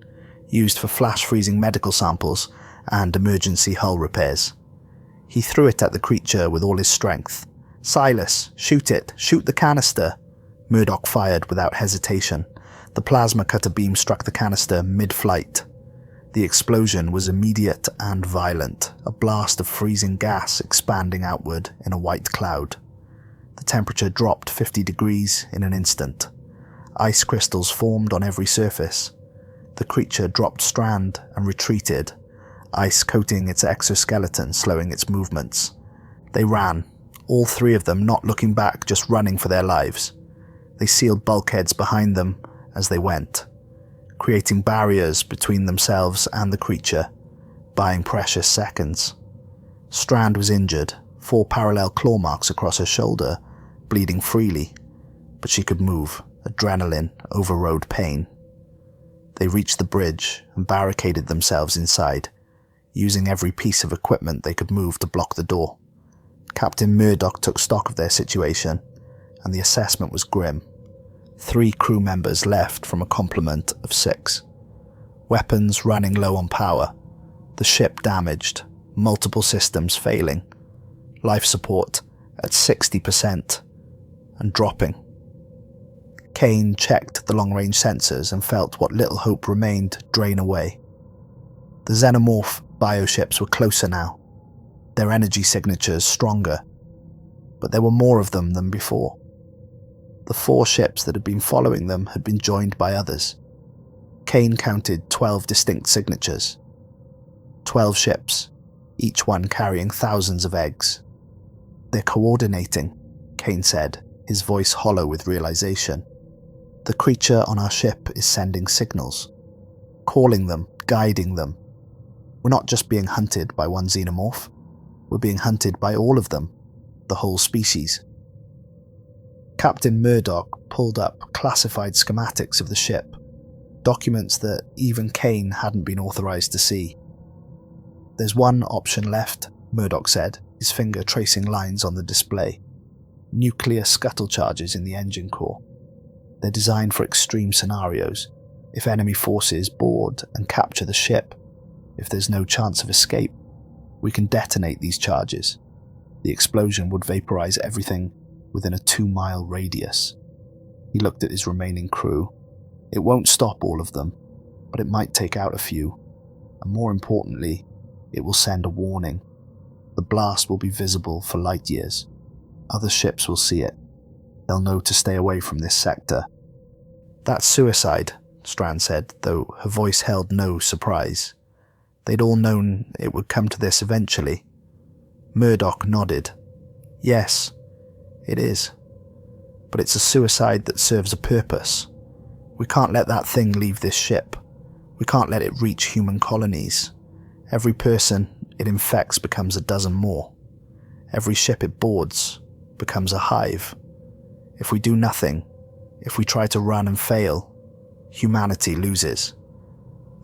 used for flash-freezing medical samples and emergency hull repairs. He threw it at the creature with all his strength. "Silas, shoot it! Shoot the canister!" Murdoch fired without hesitation. The plasma cutter beam struck the canister mid-flight. The explosion was immediate and violent, a blast of freezing gas expanding outward in a white cloud. The temperature dropped 50 degrees in an instant. Ice crystals formed on every surface. The creature dropped Strand and retreated, ice coating its exoskeleton, slowing its movements. They ran, all three of them not looking back, just running for their lives. They sealed bulkheads behind them as they went, creating barriers between themselves and the creature, buying precious seconds. Strand was injured, 4 parallel claw marks across her shoulder, bleeding freely, but she could move. Adrenaline overrode pain. They reached the bridge and barricaded themselves inside, using every piece of equipment they could move to block the door. Captain Murdoch took stock of their situation, and the assessment was grim. 3 crew members left from a complement of 6. Weapons running low on power, the ship damaged, multiple systems failing, life support at 60% and dropping. Kane checked the long-range sensors and felt what little hope remained drain away. The Xenomorph bioships were closer now, their energy signatures stronger, but there were more of them than before. The 4 ships that had been following them had been joined by others. Kane counted 12 distinct signatures. 12 ships, each one carrying thousands of eggs. "They're coordinating," Kane said, his voice hollow with realization. "The creature on our ship is sending signals, calling them, guiding them. We're not just being hunted by one xenomorph, we're being hunted by all of them, the whole species." Captain Murdoch pulled up classified schematics of the ship, documents that even Kane hadn't been authorized to see. "There's one option left," Murdoch said, his finger tracing lines on the display. "Nuclear scuttle charges in the engine core. They're designed for extreme scenarios. If enemy forces board and capture the ship, if there's no chance of escape, we can detonate these charges. The explosion would vaporize everything within a 2-mile radius." He looked at his remaining crew. "It won't stop all of them, but it might take out a few. And more importantly, it will send a warning. The blast will be visible for light years. Other ships will see it. They'll know to stay away from this sector." "That's suicide," Strand said, though her voice held no surprise. They'd all known it would come to this eventually. Murdoch nodded. "Yes, it is. But it's a suicide that serves a purpose. We can't let that thing leave this ship. We can't let it reach human colonies. Every person it infects becomes a dozen more. Every ship it boards becomes a hive. If we do nothing, if we try to run and fail, humanity loses.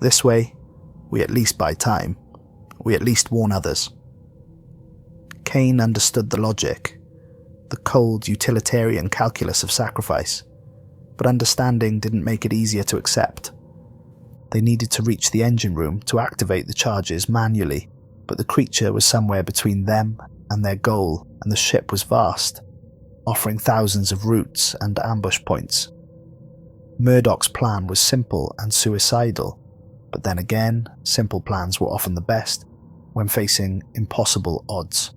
This way, we at least buy time. We at least warn others." Kane understood the logic, the cold utilitarian calculus of sacrifice, but understanding didn't make it easier to accept. They needed to reach the engine room to activate the charges manually, but the creature was somewhere between them and their goal, and the ship was vast, offering thousands of routes and ambush points. Murdoch's plan was simple and suicidal, but then again, simple plans were often the best when facing impossible odds.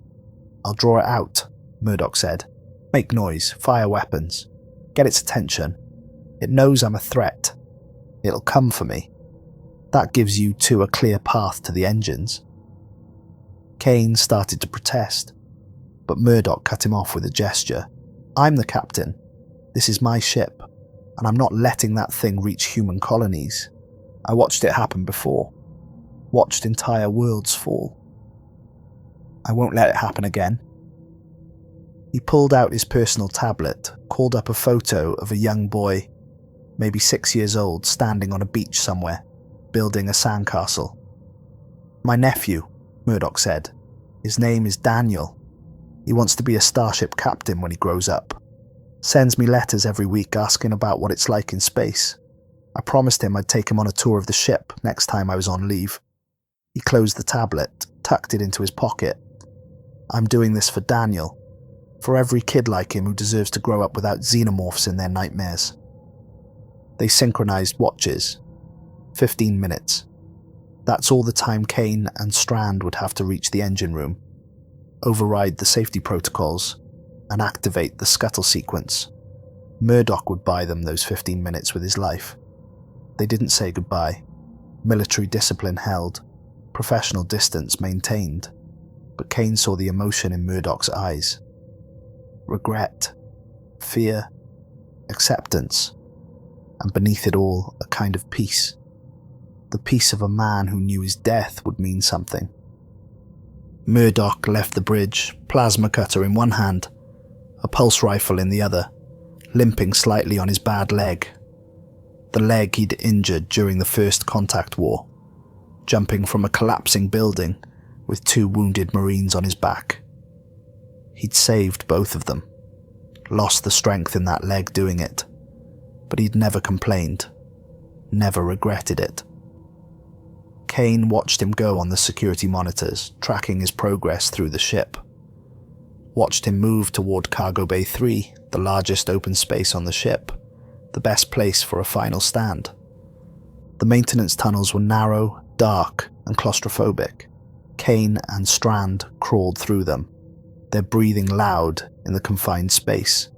"I'll draw it out," Murdoch said. "Make noise, fire weapons, get its attention. It knows I'm a threat. It'll come for me. That gives you 2 a clear path to the engines." Kane started to protest, but Murdoch cut him off with a gesture. "I'm the captain. This is my ship, and I'm not letting that thing reach human colonies. I watched it happen before. Watched entire worlds fall. I won't let it happen again." He pulled out his personal tablet, called up a photo of a young boy, maybe 6 years old, standing on a beach somewhere, building a sandcastle. "My nephew," Murdoch said. "His name is Daniel. He wants to be a starship captain when he grows up. Sends me letters every week asking about what it's like in space. I promised him I'd take him on a tour of the ship next time I was on leave." He closed the tablet, tucked it into his pocket. "I'm doing this for Daniel, for every kid like him who deserves to grow up without xenomorphs in their nightmares." They synchronized watches. 15 minutes. That's all the time Kane and Strand would have to reach the engine room, override the safety protocols, and activate the scuttle sequence. Murdoch would buy them those 15 minutes with his life. They didn't say goodbye. Military discipline held, professional distance maintained, but Kane saw the emotion in Murdoch's eyes. Regret, fear, acceptance, and beneath it all, a kind of peace. the peace of a man who knew his death would mean something. Murdoch left the bridge, plasma cutter in one hand, a pulse rifle in the other, limping slightly on his bad leg. The leg he'd injured during the First Contact War, jumping from a collapsing building with 2 wounded Marines on his back. He'd saved both of them, lost the strength in that leg doing it, but he'd never complained, never regretted it. Kane watched him go on the security monitors, tracking his progress through the ship. Watched him move toward Cargo Bay 3, the largest open space on the ship, the best place for a final stand. The maintenance tunnels were narrow, dark, and claustrophobic. Kane and Strand crawled through them, their breathing loud in the confined space,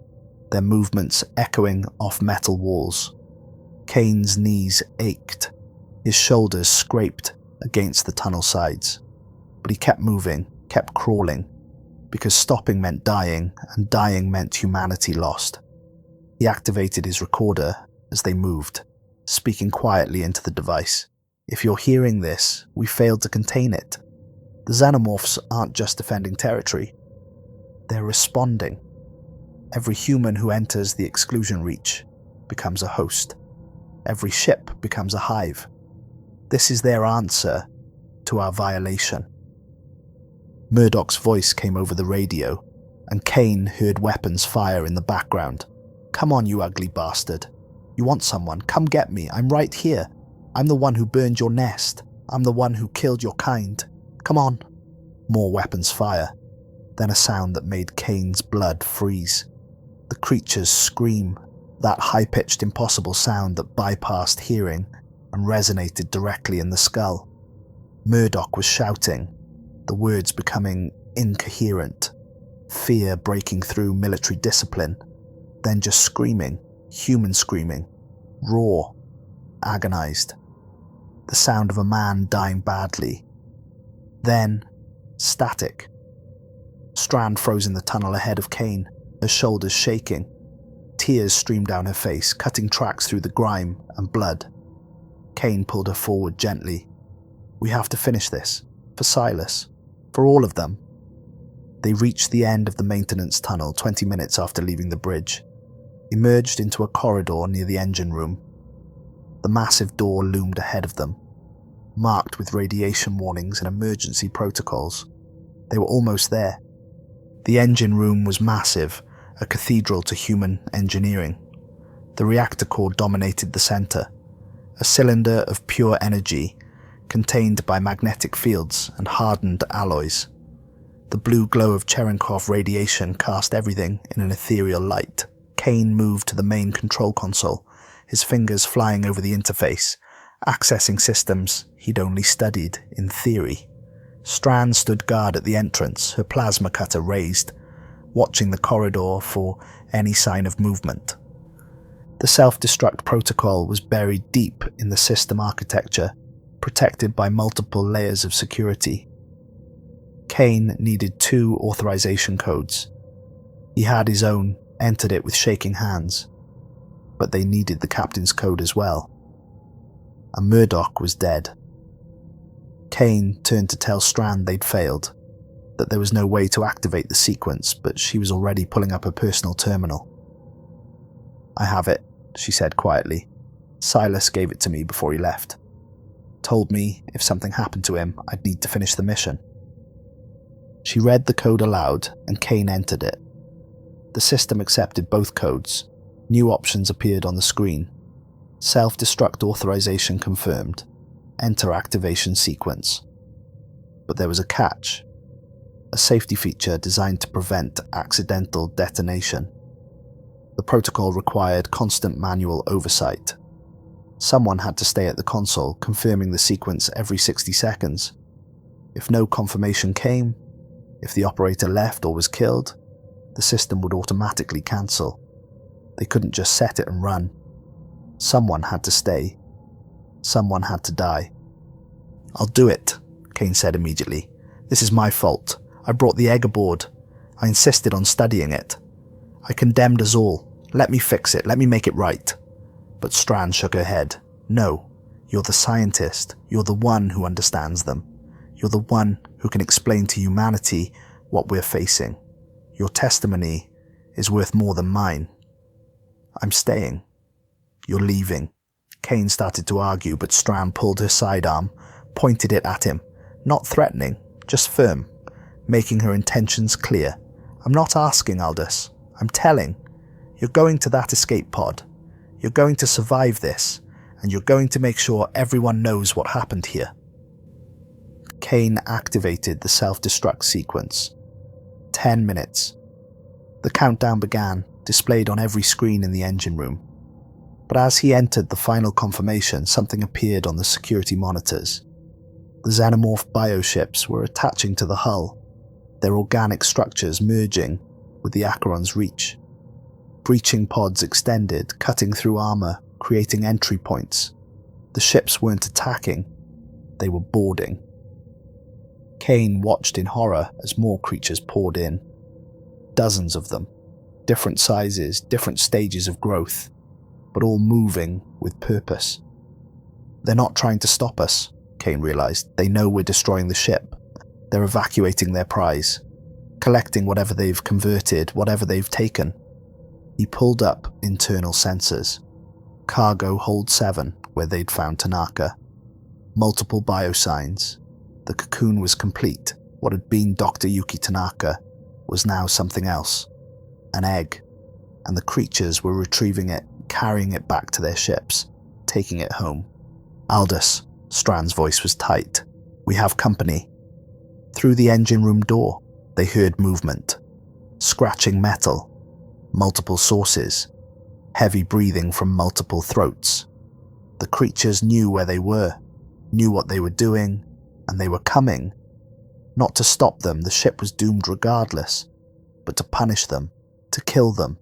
their movements echoing off metal walls. Kane's knees ached, his shoulders scraped against the tunnel sides, but he kept moving, kept crawling, because stopping meant dying, and dying meant humanity lost. He activated his recorder as they moved, speaking quietly into the device. "If you're hearing this, we failed to contain it. The Xenomorphs aren't just defending territory. They're responding. Every human who enters the Exclusion Reach becomes a host. Every ship becomes a hive. This is their answer to our violation." Murdoch's voice came over the radio, and Kane heard weapons fire in the background. "Come on, you ugly bastard. You want someone? Come get me. I'm right here. I'm the one who burned your nest. I'm the one who killed your kind. Come on." More weapons fire, then a sound that made Kane's blood freeze. The creature's scream, that high-pitched impossible sound that bypassed hearing and resonated directly in the skull. Murdoch was shouting, the words becoming incoherent, fear breaking through military discipline, then just screaming, human screaming, raw, agonized. The sound of a man dying badly. Then, static. Strand froze in the tunnel ahead of Kane, her shoulders shaking. Tears streamed down her face, cutting tracks through the grime and blood. Kane pulled her forward gently. "We have to finish this. For Silas. For all of them." They reached the end of the maintenance tunnel 20 minutes after leaving the bridge, emerged into a corridor near the engine room. The massive door loomed ahead of them, marked with radiation warnings and emergency protocols. They were almost there. The engine room was massive, a cathedral to human engineering. The reactor core dominated the center, a cylinder of pure energy contained by magnetic fields and hardened alloys. The blue glow of Cherenkov radiation cast everything in an ethereal light. Kane moved to the main control console, his fingers flying over the interface, accessing systems he'd only studied in theory. Strand stood guard at the entrance, her plasma cutter raised, watching the corridor for any sign of movement. The self-destruct protocol was buried deep in the system architecture, protected by multiple layers of security. Kane needed 2 authorization codes. He had his own, entered it with shaking hands, but they needed the captain's code as well. And Murdoch was dead. Kane turned to tell Strand they'd failed, that there was no way to activate the sequence, but she was already pulling up her personal terminal. "I have it," she said quietly. "Silas gave it to me before he left. Told me if something happened to him, I'd need to finish the mission." She read the code aloud, and Kane entered it. The system accepted both codes. New options appeared on the screen. Self-destruct authorization confirmed. Enter activation sequence. But there was a catch. A safety feature designed to prevent accidental detonation. The protocol required constant manual oversight. Someone had to stay at the console, confirming the sequence every 60 seconds. If no confirmation came, if the operator left or was killed, the system would automatically cancel. They couldn't just set it and run. Someone had to stay. Someone had to die. "I'll do it," Kane said immediately. "This is my fault. I brought the egg aboard. I insisted on studying it. I condemned us all. Let me fix it. Let me make it right." But Strand shook her head. "No, You're the scientist. You're the one who understands them. You're the one who can explain to humanity what we're facing. Your testimony is worth more than mine. I'm staying. You're leaving. Kane started to argue, but Strand pulled her sidearm, pointed it at him, not threatening, just firm, making her intentions clear. I'm not asking, Aldous. I'm telling. You're going to that escape pod. You're going to survive this, and you're going to make sure everyone knows what happened here. Kane activated the self-destruct sequence. 10 minutes. The countdown began, displayed on every screen in the engine room. But as he entered the final confirmation, something appeared on the security monitors. The Xenomorph bioships were attaching to the hull, their organic structures merging with the Acheron's reach. Breaching pods extended, cutting through armor, creating entry points. The ships weren't attacking, they were boarding. Kane watched in horror as more creatures poured in. Dozens of them, different sizes, different stages of growth, but all moving with purpose. They're not trying to stop us, Kane realized. They know we're destroying the ship. They're evacuating their prize, collecting whatever they've converted, whatever they've taken. He pulled up internal sensors. Cargo hold 7, where they'd found Tanaka. Multiple biosigns. The cocoon was complete. What had been Dr. Yuki Tanaka was now something else. An egg. And the creatures were retrieving it, carrying it back to their ships, taking it home. Aldous, Strand's voice was tight. We have company. Through the engine room door, they heard movement. Scratching metal. Multiple sources. Heavy breathing from multiple throats. The creatures knew where they were, knew what they were doing, and they were coming. Not to stop them, the ship was doomed regardless, but to punish them, to kill them,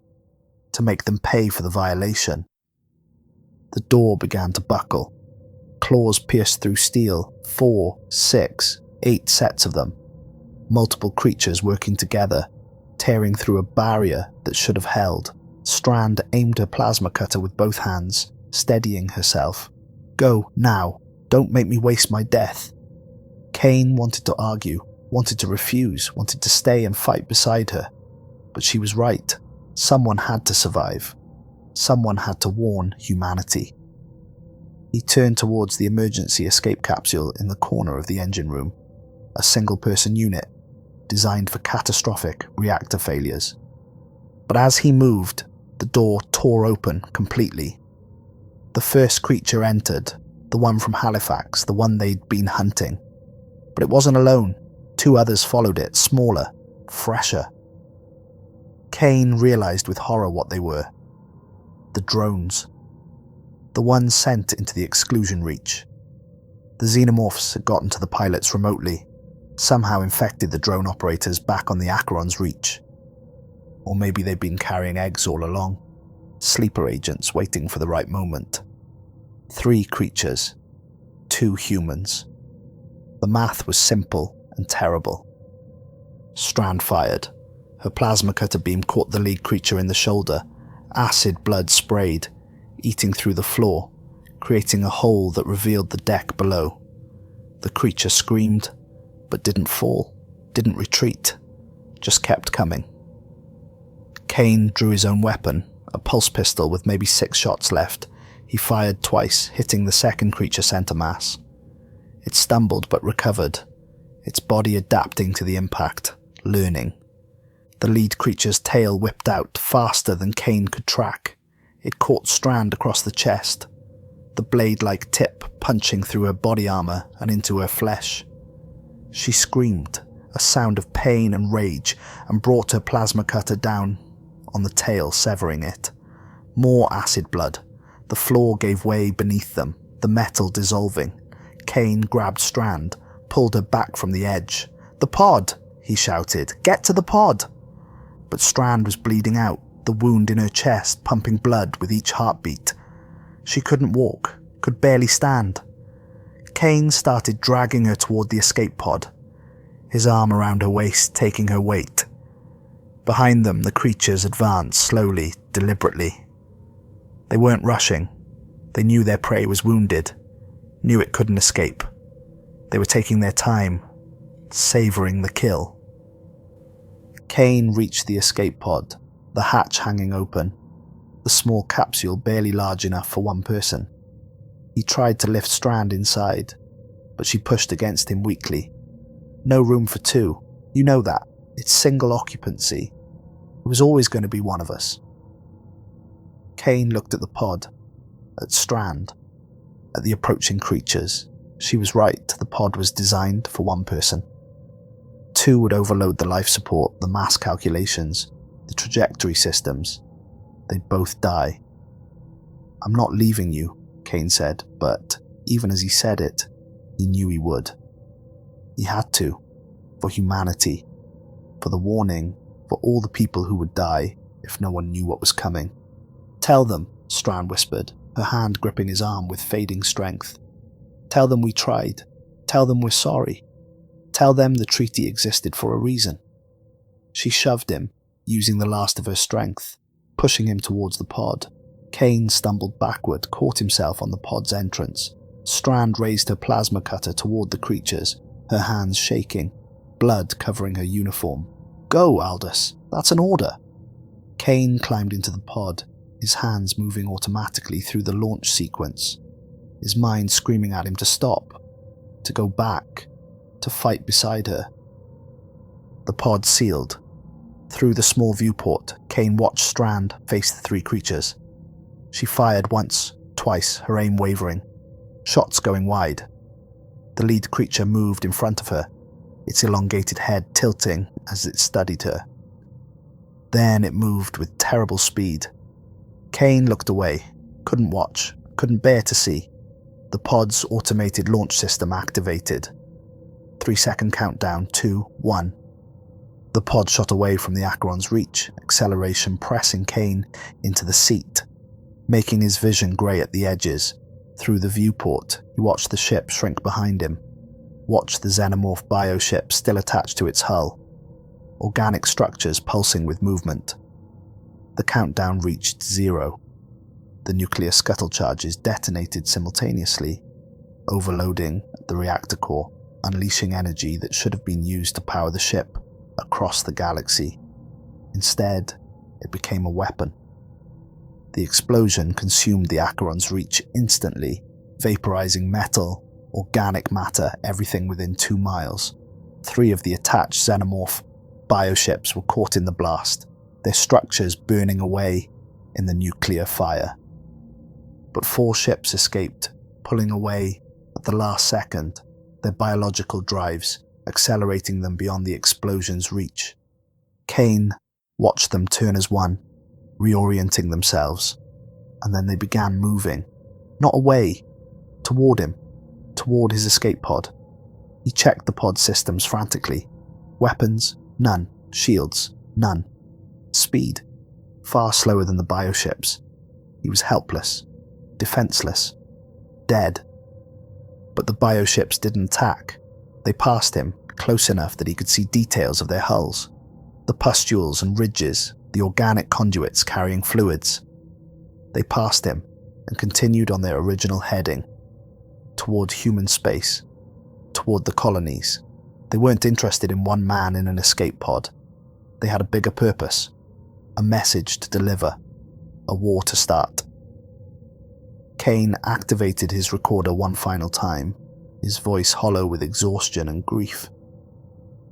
to make them pay for the violation. The door began to buckle. Claws pierced through steel, 4, 6, 8 sets of them. Multiple creatures working together, tearing through a barrier that should have held. Strand aimed her plasma cutter with both hands, steadying herself. Go, now. Don't make me waste my death. Kane wanted to argue, wanted to refuse, wanted to stay and fight beside her. But she was right. Someone had to survive. Someone had to warn humanity. He turned towards the emergency escape capsule in the corner of the engine room. A single-person unit, designed for catastrophic reactor failures. But as he moved, the door tore open completely. The first creature entered, the one from Halifax, the one they'd been hunting. But it wasn't alone. 2 others followed it, smaller, fresher. Kane realized with horror what they were. The drones. The ones sent into the Exclusion Reach. The Xenomorphs had gotten to the pilots remotely, somehow infected the drone operators back on the Acheron's reach. Or maybe they'd been carrying eggs all along. Sleeper agents waiting for the right moment. 3 creatures. 2 humans. The math was simple and terrible. Strand fired. Her plasma cutter beam caught the lead creature in the shoulder. Acid blood sprayed, eating through the floor, creating a hole that revealed the deck below. The creature screamed, but didn't fall, didn't retreat, just kept coming. Kane drew his own weapon, a pulse pistol with maybe 6 shots left. He fired twice, hitting the second creature center mass. It stumbled but recovered, its body adapting to the impact, learning. The lead creature's tail whipped out faster than Kane could track. It caught Strand across the chest, the blade-like tip punching through her body armor and into her flesh. She screamed, a sound of pain and rage, and brought her plasma cutter down on the tail, severing it. More acid blood. The floor gave way beneath them, the metal dissolving. Kane grabbed Strand, pulled her back from the edge. "The pod!" he shouted. "Get to the pod!" But Strand was bleeding out, the wound in her chest pumping blood with each heartbeat. She couldn't walk, could barely stand. Kane started dragging her toward the escape pod, his arm around her waist, taking her weight. Behind them, the creatures advanced slowly, deliberately. They weren't rushing. They knew their prey was wounded. knew it couldn't escape. They were taking their time, savouring the kill. Kane reached the escape pod, the hatch hanging open, the small capsule barely large enough for one person. He tried to lift Strand inside, but she pushed against him weakly. No room for two. You know that. It's single occupancy. It was always going to be one of us. Kane looked at the pod, at Strand, at the approaching creatures. She was right. The pod was designed for one person. Two would overload the life support, the mass calculations, the trajectory systems. They'd both die. "I'm not leaving you," Kane said, but even as he said it, he knew he would. He had to, for humanity, for the warning, for all the people who would die if no one knew what was coming. "Tell them," Strand whispered, her hand gripping his arm with fading strength. "Tell them we tried. Tell them we're sorry. Tell them the treaty existed for a reason." She shoved him, using the last of her strength, pushing him towards the pod. Kane stumbled backward, caught himself on the pod's entrance. Strand raised her plasma cutter toward the creatures, her hands shaking, blood covering her uniform. "Go, Aldous. That's an order." Kane climbed into the pod, his hands moving automatically through the launch sequence, his mind screaming at him to stop, to go back, to fight beside her. The pod sealed. Through the small viewport, Kane watched Strand face the three creatures. She fired once, twice, her aim wavering, shots going wide. The lead creature moved in front of her, its elongated head tilting as it studied her. Then it moved with terrible speed. Kane looked away, couldn't watch, couldn't bear to see. The pod's automated launch system activated. 3-second countdown, 2, 1. The pod shot away from the Acheron's reach, acceleration pressing Kane into the seat, making his vision grey at the edges. Through the viewport, he watched the ship shrink behind him, watched the Xenomorph bioship still attached to its hull, organic structures pulsing with movement. The countdown reached 0. The nuclear scuttle charges detonated simultaneously, overloading the reactor core, unleashing energy that should have been used to power the ship across the galaxy. Instead, it became a weapon. The explosion consumed the Acheron's reach instantly, vaporizing metal, organic matter, everything within 2 miles. 3 of the attached Xenomorph bioships were caught in the blast, their structures burning away in the nuclear fire. But 4 ships escaped, pulling away at the last second, their biological drives accelerating them beyond the explosion's reach. Kane watched them turn as one, reorienting themselves, and then they began moving, not away, toward him, toward his escape pod. He checked the pod systems frantically. Weapons, none. Shields, none. Speed, far slower than the bioships. He was helpless, defenseless, dead. But the bioships didn't attack. They passed him, close enough that he could see details of their hulls. The pustules and ridges, the organic conduits carrying fluids. They passed him and continued on their original heading, toward human space, toward the colonies. They weren't interested in one man in an escape pod. They had a bigger purpose, a message to deliver, a war to start. Kane activated his recorder one final time, his voice hollow with exhaustion and grief.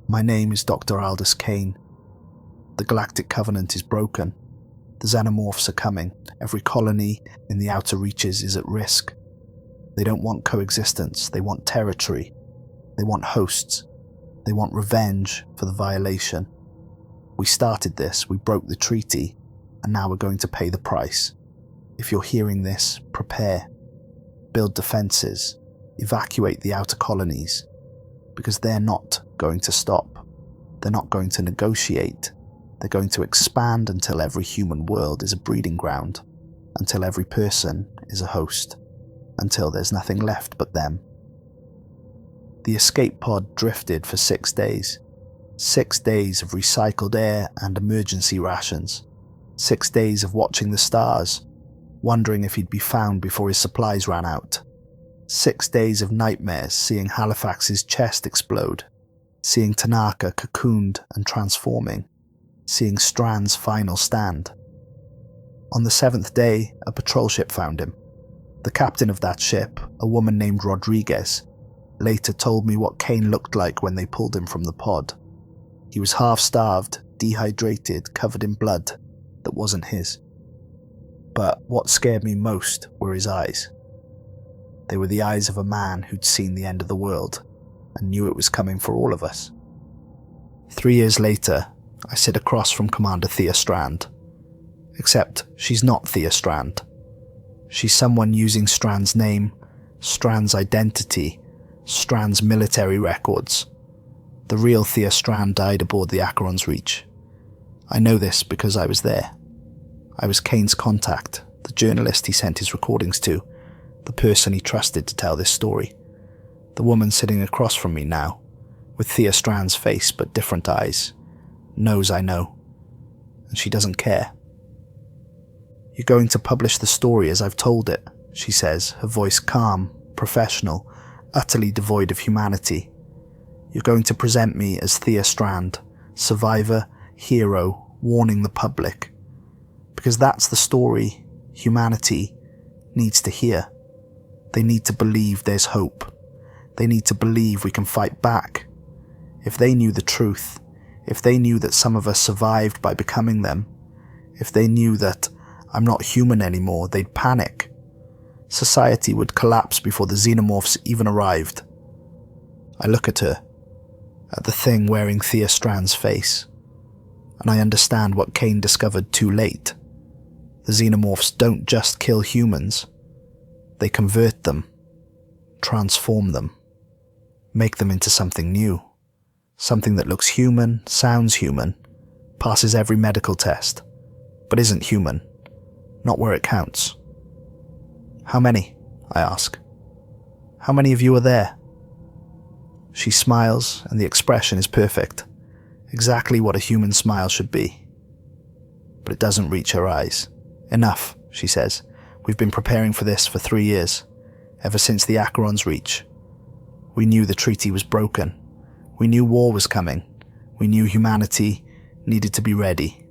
"My name is Dr. Aldous Kane. The Galactic Covenant is broken. The Xenomorphs are coming. Every colony in the outer reaches is at risk. They don't want coexistence. They want territory. They want hosts. They want revenge for the violation. We started this, we broke the treaty, and now we're going to pay the price. If you're hearing this, prepare. Build defenses. Evacuate the outer colonies. Because they're not going to stop. They're not going to negotiate. They're going to expand until every human world is a breeding ground. Until every person is a host. Until there's nothing left but them." The escape pod drifted for 6 days. 6 days of recycled air and emergency rations. 6 days of watching the stars, wondering if he'd be found before his supplies ran out. 6 days of nightmares, seeing Halifax's chest explode, seeing Tanaka cocooned and transforming, seeing Strand's final stand. On the 7th day, a patrol ship found him. The captain of that ship, a woman named Rodriguez, later told me what Kane looked like when they pulled him from the pod. He was half-starved, dehydrated, covered in blood that wasn't his. But what scared me most were his eyes. They were the eyes of a man who'd seen the end of the world and knew it was coming for all of us. 3 years later, I sit across from Commander Thea Strand. Except she's not Thea Strand. She's someone using Strand's name, Strand's identity, Strand's military records. The real Thea Strand died aboard the Acheron's Reach. I know this because I was there. I was Kane's contact, the journalist he sent his recordings to, the person he trusted to tell this story. The woman sitting across from me now, with Thea Strand's face but different eyes, knows I know, and she doesn't care. "You're going to publish the story as I've told it," she says, her voice calm, professional, utterly devoid of humanity. "You're going to present me as Thea Strand, survivor, hero, warning the public. Because that's the story humanity needs to hear. They need to believe there's hope. They need to believe we can fight back. If they knew the truth, if they knew that some of us survived by becoming them, if they knew that I'm not human anymore, they'd panic. Society would collapse before the Xenomorphs even arrived." I look at her, at the thing wearing Thea Strand's face, and I understand what Kane discovered too late. The Xenomorphs don't just kill humans. They convert them, transform them, make them into something new. Something that looks human, sounds human, passes every medical test, but isn't human. Not where it counts. "How many?" I ask. "How many of you are there?" She smiles, and the expression is perfect. Exactly what a human smile should be. But it doesn't reach her eyes. "Enough," she says. "We've been preparing for this for 3 years, ever since the Acheron's Reach. We knew the treaty was broken. We knew war was coming. We knew humanity needed to be ready.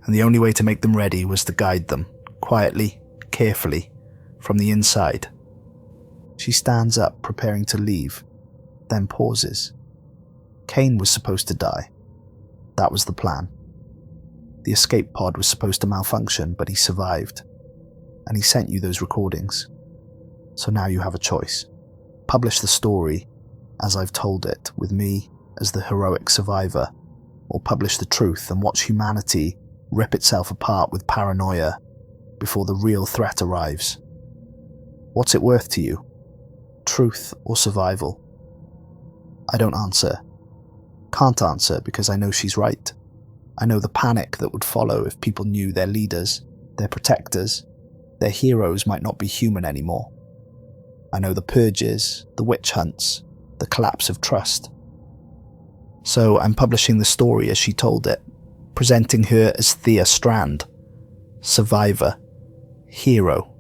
And the only way to make them ready was to guide them, quietly, carefully, from the inside." She stands up, preparing to leave, then pauses. Kane was supposed to die. That was the plan. The escape pod was supposed to malfunction, but he survived. And he sent you those recordings. So now you have a choice. Publish the story as I've told it, with me as the heroic survivor, or publish the truth and watch humanity rip itself apart with paranoia before the real threat arrives. What's it worth to you? Truth or survival? I don't answer. Can't answer because I know she's right. I know the panic that would follow if people knew their leaders, their protectors, their heroes might not be human anymore. I know the purges, the witch hunts, the collapse of trust. So I'm publishing the story as she told it, presenting her as Thea Strand, survivor, hero.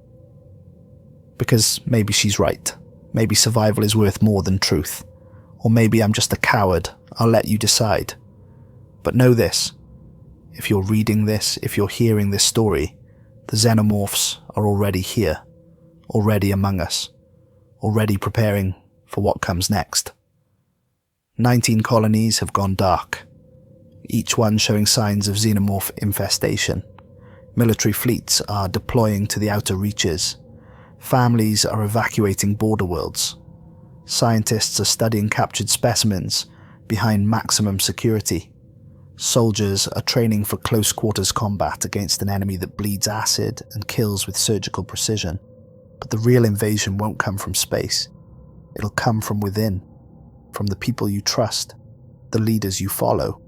Because maybe she's right. Maybe survival is worth more than truth. Or maybe I'm just a coward. I'll let you decide. But know this. If you're reading this, if you're hearing this story, the Xenomorphs are already here, already among us, already preparing for what comes next. 19 colonies have gone dark, each one showing signs of xenomorph infestation. Military fleets are deploying to the outer reaches. Families are evacuating border worlds. Scientists are studying captured specimens behind maximum security. Soldiers are training for close quarters combat against an enemy that bleeds acid and kills with surgical precision. But the real invasion won't come from space. It'll come from within, from the people you trust, the leaders you follow,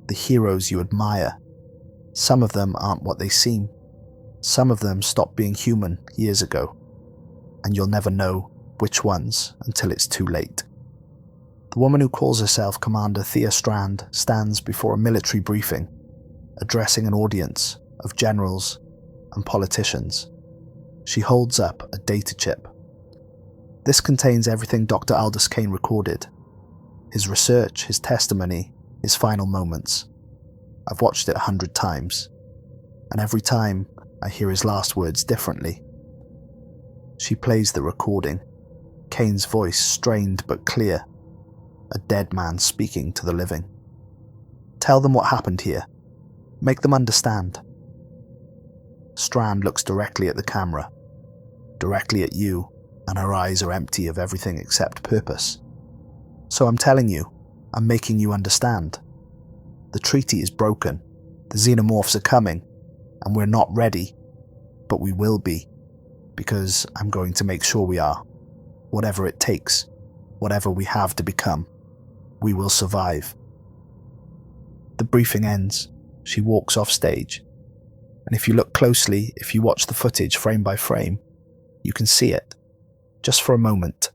the heroes you admire. Some of them aren't what they seem. Some of them stopped being human years ago, and you'll never know which ones until it's too late. The woman who calls herself Commander Thea Strand stands before a military briefing, addressing an audience of generals and politicians. She holds up a data chip. This contains everything Dr. Aldous Kane recorded. His research, his testimony, his final moments. I've watched it 100 times, and every time I hear his last words differently. She plays the recording, Kane's voice strained but clear, a dead man speaking to the living. Tell them what happened here. Make them understand. Strand looks directly at the camera, directly at you, and her eyes are empty of everything except purpose. So I'm telling you, I'm making you understand. The treaty is broken, the Xenomorphs are coming, and we're not ready, but we will be, because I'm going to make sure we are. Whatever it takes, whatever we have to become, we will survive. The briefing ends. She walks off stage. And if you look closely, if you watch the footage frame by frame, you can see it. Just for a moment.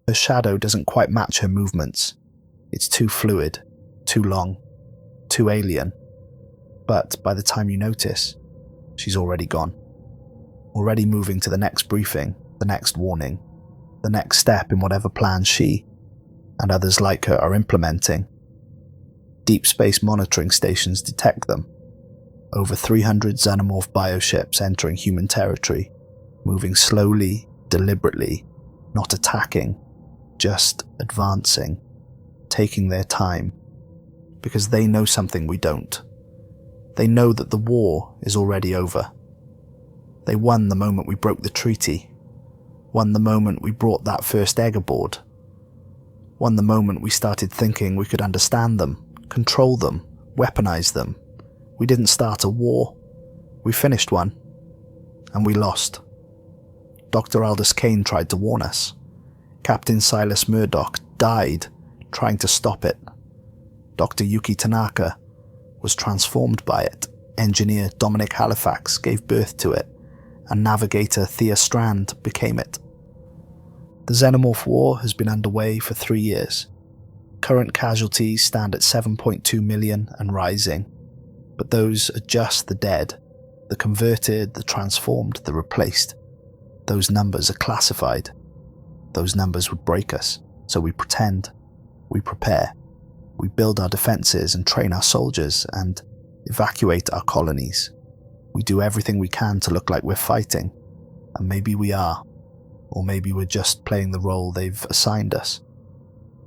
Her shadow doesn't quite match her movements. It's too fluid, too long, too alien. But by the time you notice, she's already gone. Already moving to the next briefing, the next warning, the next step in whatever plan she, and others like her, are implementing. Deep space monitoring stations detect them. Over 300 Xenomorph bioships entering human territory, moving slowly, deliberately, not attacking, just advancing, taking their time, because they know something we don't. They know that the war is already over. They won the moment we broke the treaty, won the moment we brought that first egg aboard, won the moment we started thinking we could understand them, control them, weaponize them. We didn't start a war. We finished one. And we lost. Dr. Aldous Kane tried to warn us. Captain Silas Murdoch died trying to stop it. Dr. Yuki Tanaka was transformed by it. Engineer Halifax gave birth to it. And Navigator Strand became it. The Xenomorph War has been underway for 3 years. Current casualties stand at 7.2 million and rising, but those are just the dead, the converted, the transformed, the replaced. Those numbers are classified. Those numbers would break us, so we pretend, we prepare, we build our defenses and train our soldiers and evacuate our colonies. We do everything we can to look like we're fighting, and maybe we are, or maybe we're just playing the role they've assigned us.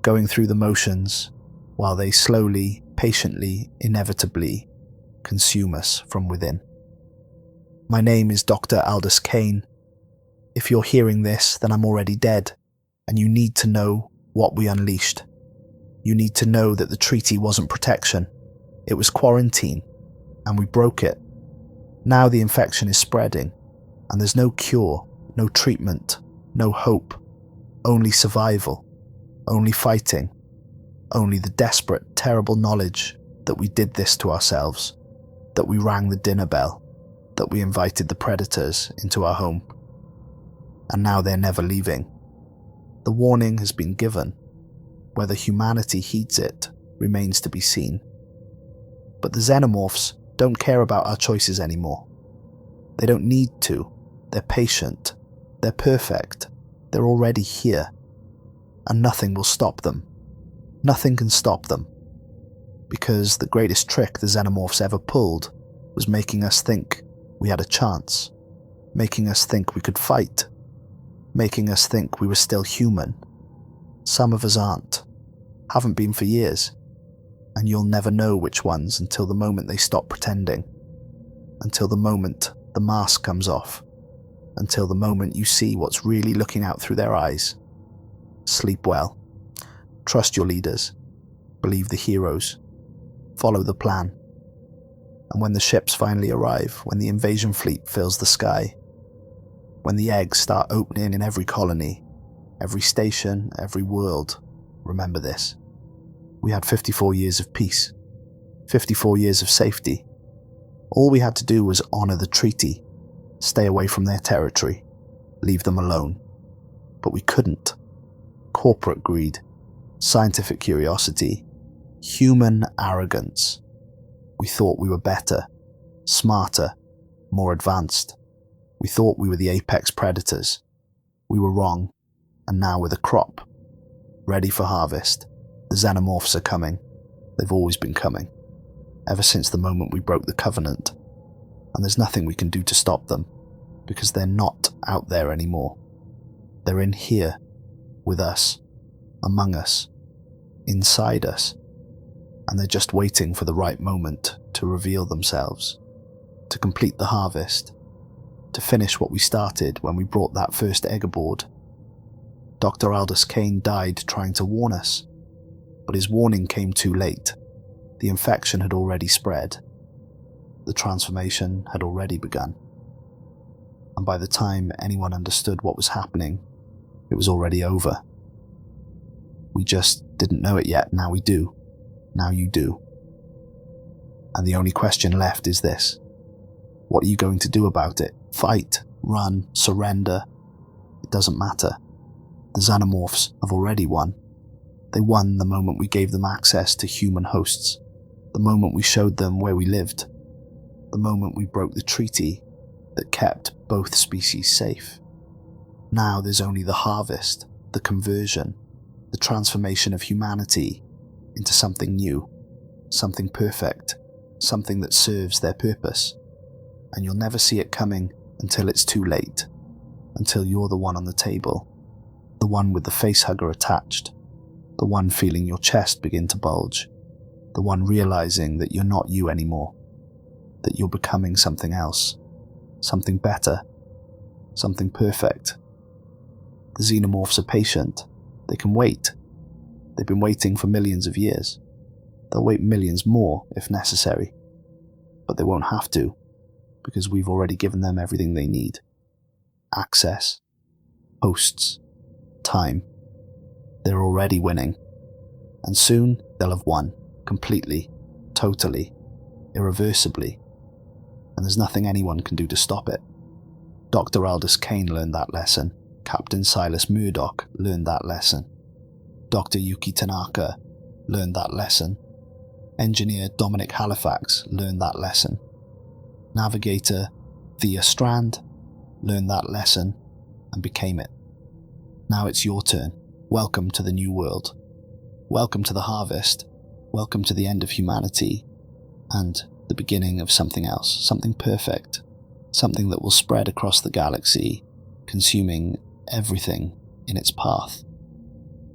Going through the motions, while they slowly, patiently, inevitably consume us from within. My name is Dr. Aldous Kane. If you're hearing this, then I'm already dead, and you need to know what we unleashed. You need to know that the treaty wasn't protection, it was quarantine, and we broke it. Now the infection is spreading, and there's no cure, no treatment, no hope, only survival. Only fighting, only the desperate, terrible knowledge that we did this to ourselves, that we rang the dinner bell, that we invited the predators into our home. And now they're never leaving. The warning has been given. Whether humanity heeds it remains to be seen. But the Xenomorphs don't care about our choices anymore. They don't need to. They're patient. They're perfect. They're already here. And nothing will stop them. Nothing can stop them. Because the greatest trick the Xenomorphs ever pulled was making us think we had a chance, making us think we could fight, making us think we were still human. Some of us aren't, haven't been for years, and you'll never know which ones until the moment they stop pretending, until the moment the mask comes off, until the moment you see what's really looking out through their eyes. Sleep well. Trust your leaders. Believe the heroes. Follow the plan. And when the ships finally arrive, when the invasion fleet fills the sky, when the eggs start opening in every colony, every station, every world, remember this. We had 54 years of peace. 54 years of safety. All we had to do was honor the treaty, stay away from their territory, leave them alone. But we couldn't. Corporate greed, scientific curiosity, human arrogance. We thought we were better, smarter, more advanced. We thought we were the apex predators. We were wrong, and now with a crop, ready for harvest. The Xenomorphs are coming. They've always been coming, ever since the moment we broke the Covenant, and there's nothing we can do to stop them, because they're not out there anymore. They're in here, with us, among us, inside us, and they're just waiting for the right moment to reveal themselves, to complete the harvest, to finish what we started when we brought that first egg aboard. Dr. Aldous Kane died trying to warn us, but his warning came too late. The infection had already spread. The transformation had already begun. And by the time anyone understood what was happening, it was already over. We just didn't know it yet. Now we do. Now you do. And the only question left is this. What are you going to do about it? Fight, run, surrender? It doesn't matter. The Xenomorphs have already won. They won the moment we gave them access to human hosts, the moment we showed them where we lived, the moment we broke the treaty that kept both species safe. Now there's only the harvest, the conversion, the transformation of humanity into something new, something perfect, something that serves their purpose. And you'll never see it coming until it's too late, until you're the one on the table, the one with the facehugger attached, the one feeling your chest begin to bulge, the one realizing that you're not you anymore, that you're becoming something else, something better, something perfect. The Xenomorphs are patient. They can wait. They've been waiting for millions of years. They'll wait millions more if necessary. But they won't have to, because we've already given them everything they need. Access, hosts, time. They're already winning. And soon they'll have won, completely, totally, irreversibly. And there's nothing anyone can do to stop it. Dr. Aldous Kane learned that lesson. Captain Silas Murdoch learned that lesson. Dr. Yuki Tanaka learned that lesson. Engineer Halifax learned that lesson. Navigator Strand learned that lesson and became it. Now it's your turn. Welcome to the new world. Welcome to the harvest. Welcome to the end of humanity and the beginning of something else, something perfect, something that will spread across the galaxy, consuming everything in its path.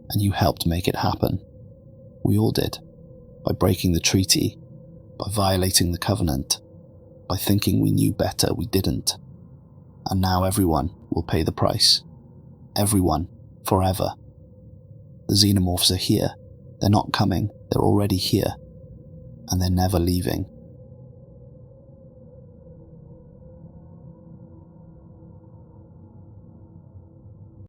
And you helped make it happen. We all did. By breaking the treaty, by violating the Covenant, by thinking we knew better, we didn't. And now everyone will pay the price. Everyone, forever. The Xenomorphs are here. They're not coming. They're already here. And they're never leaving.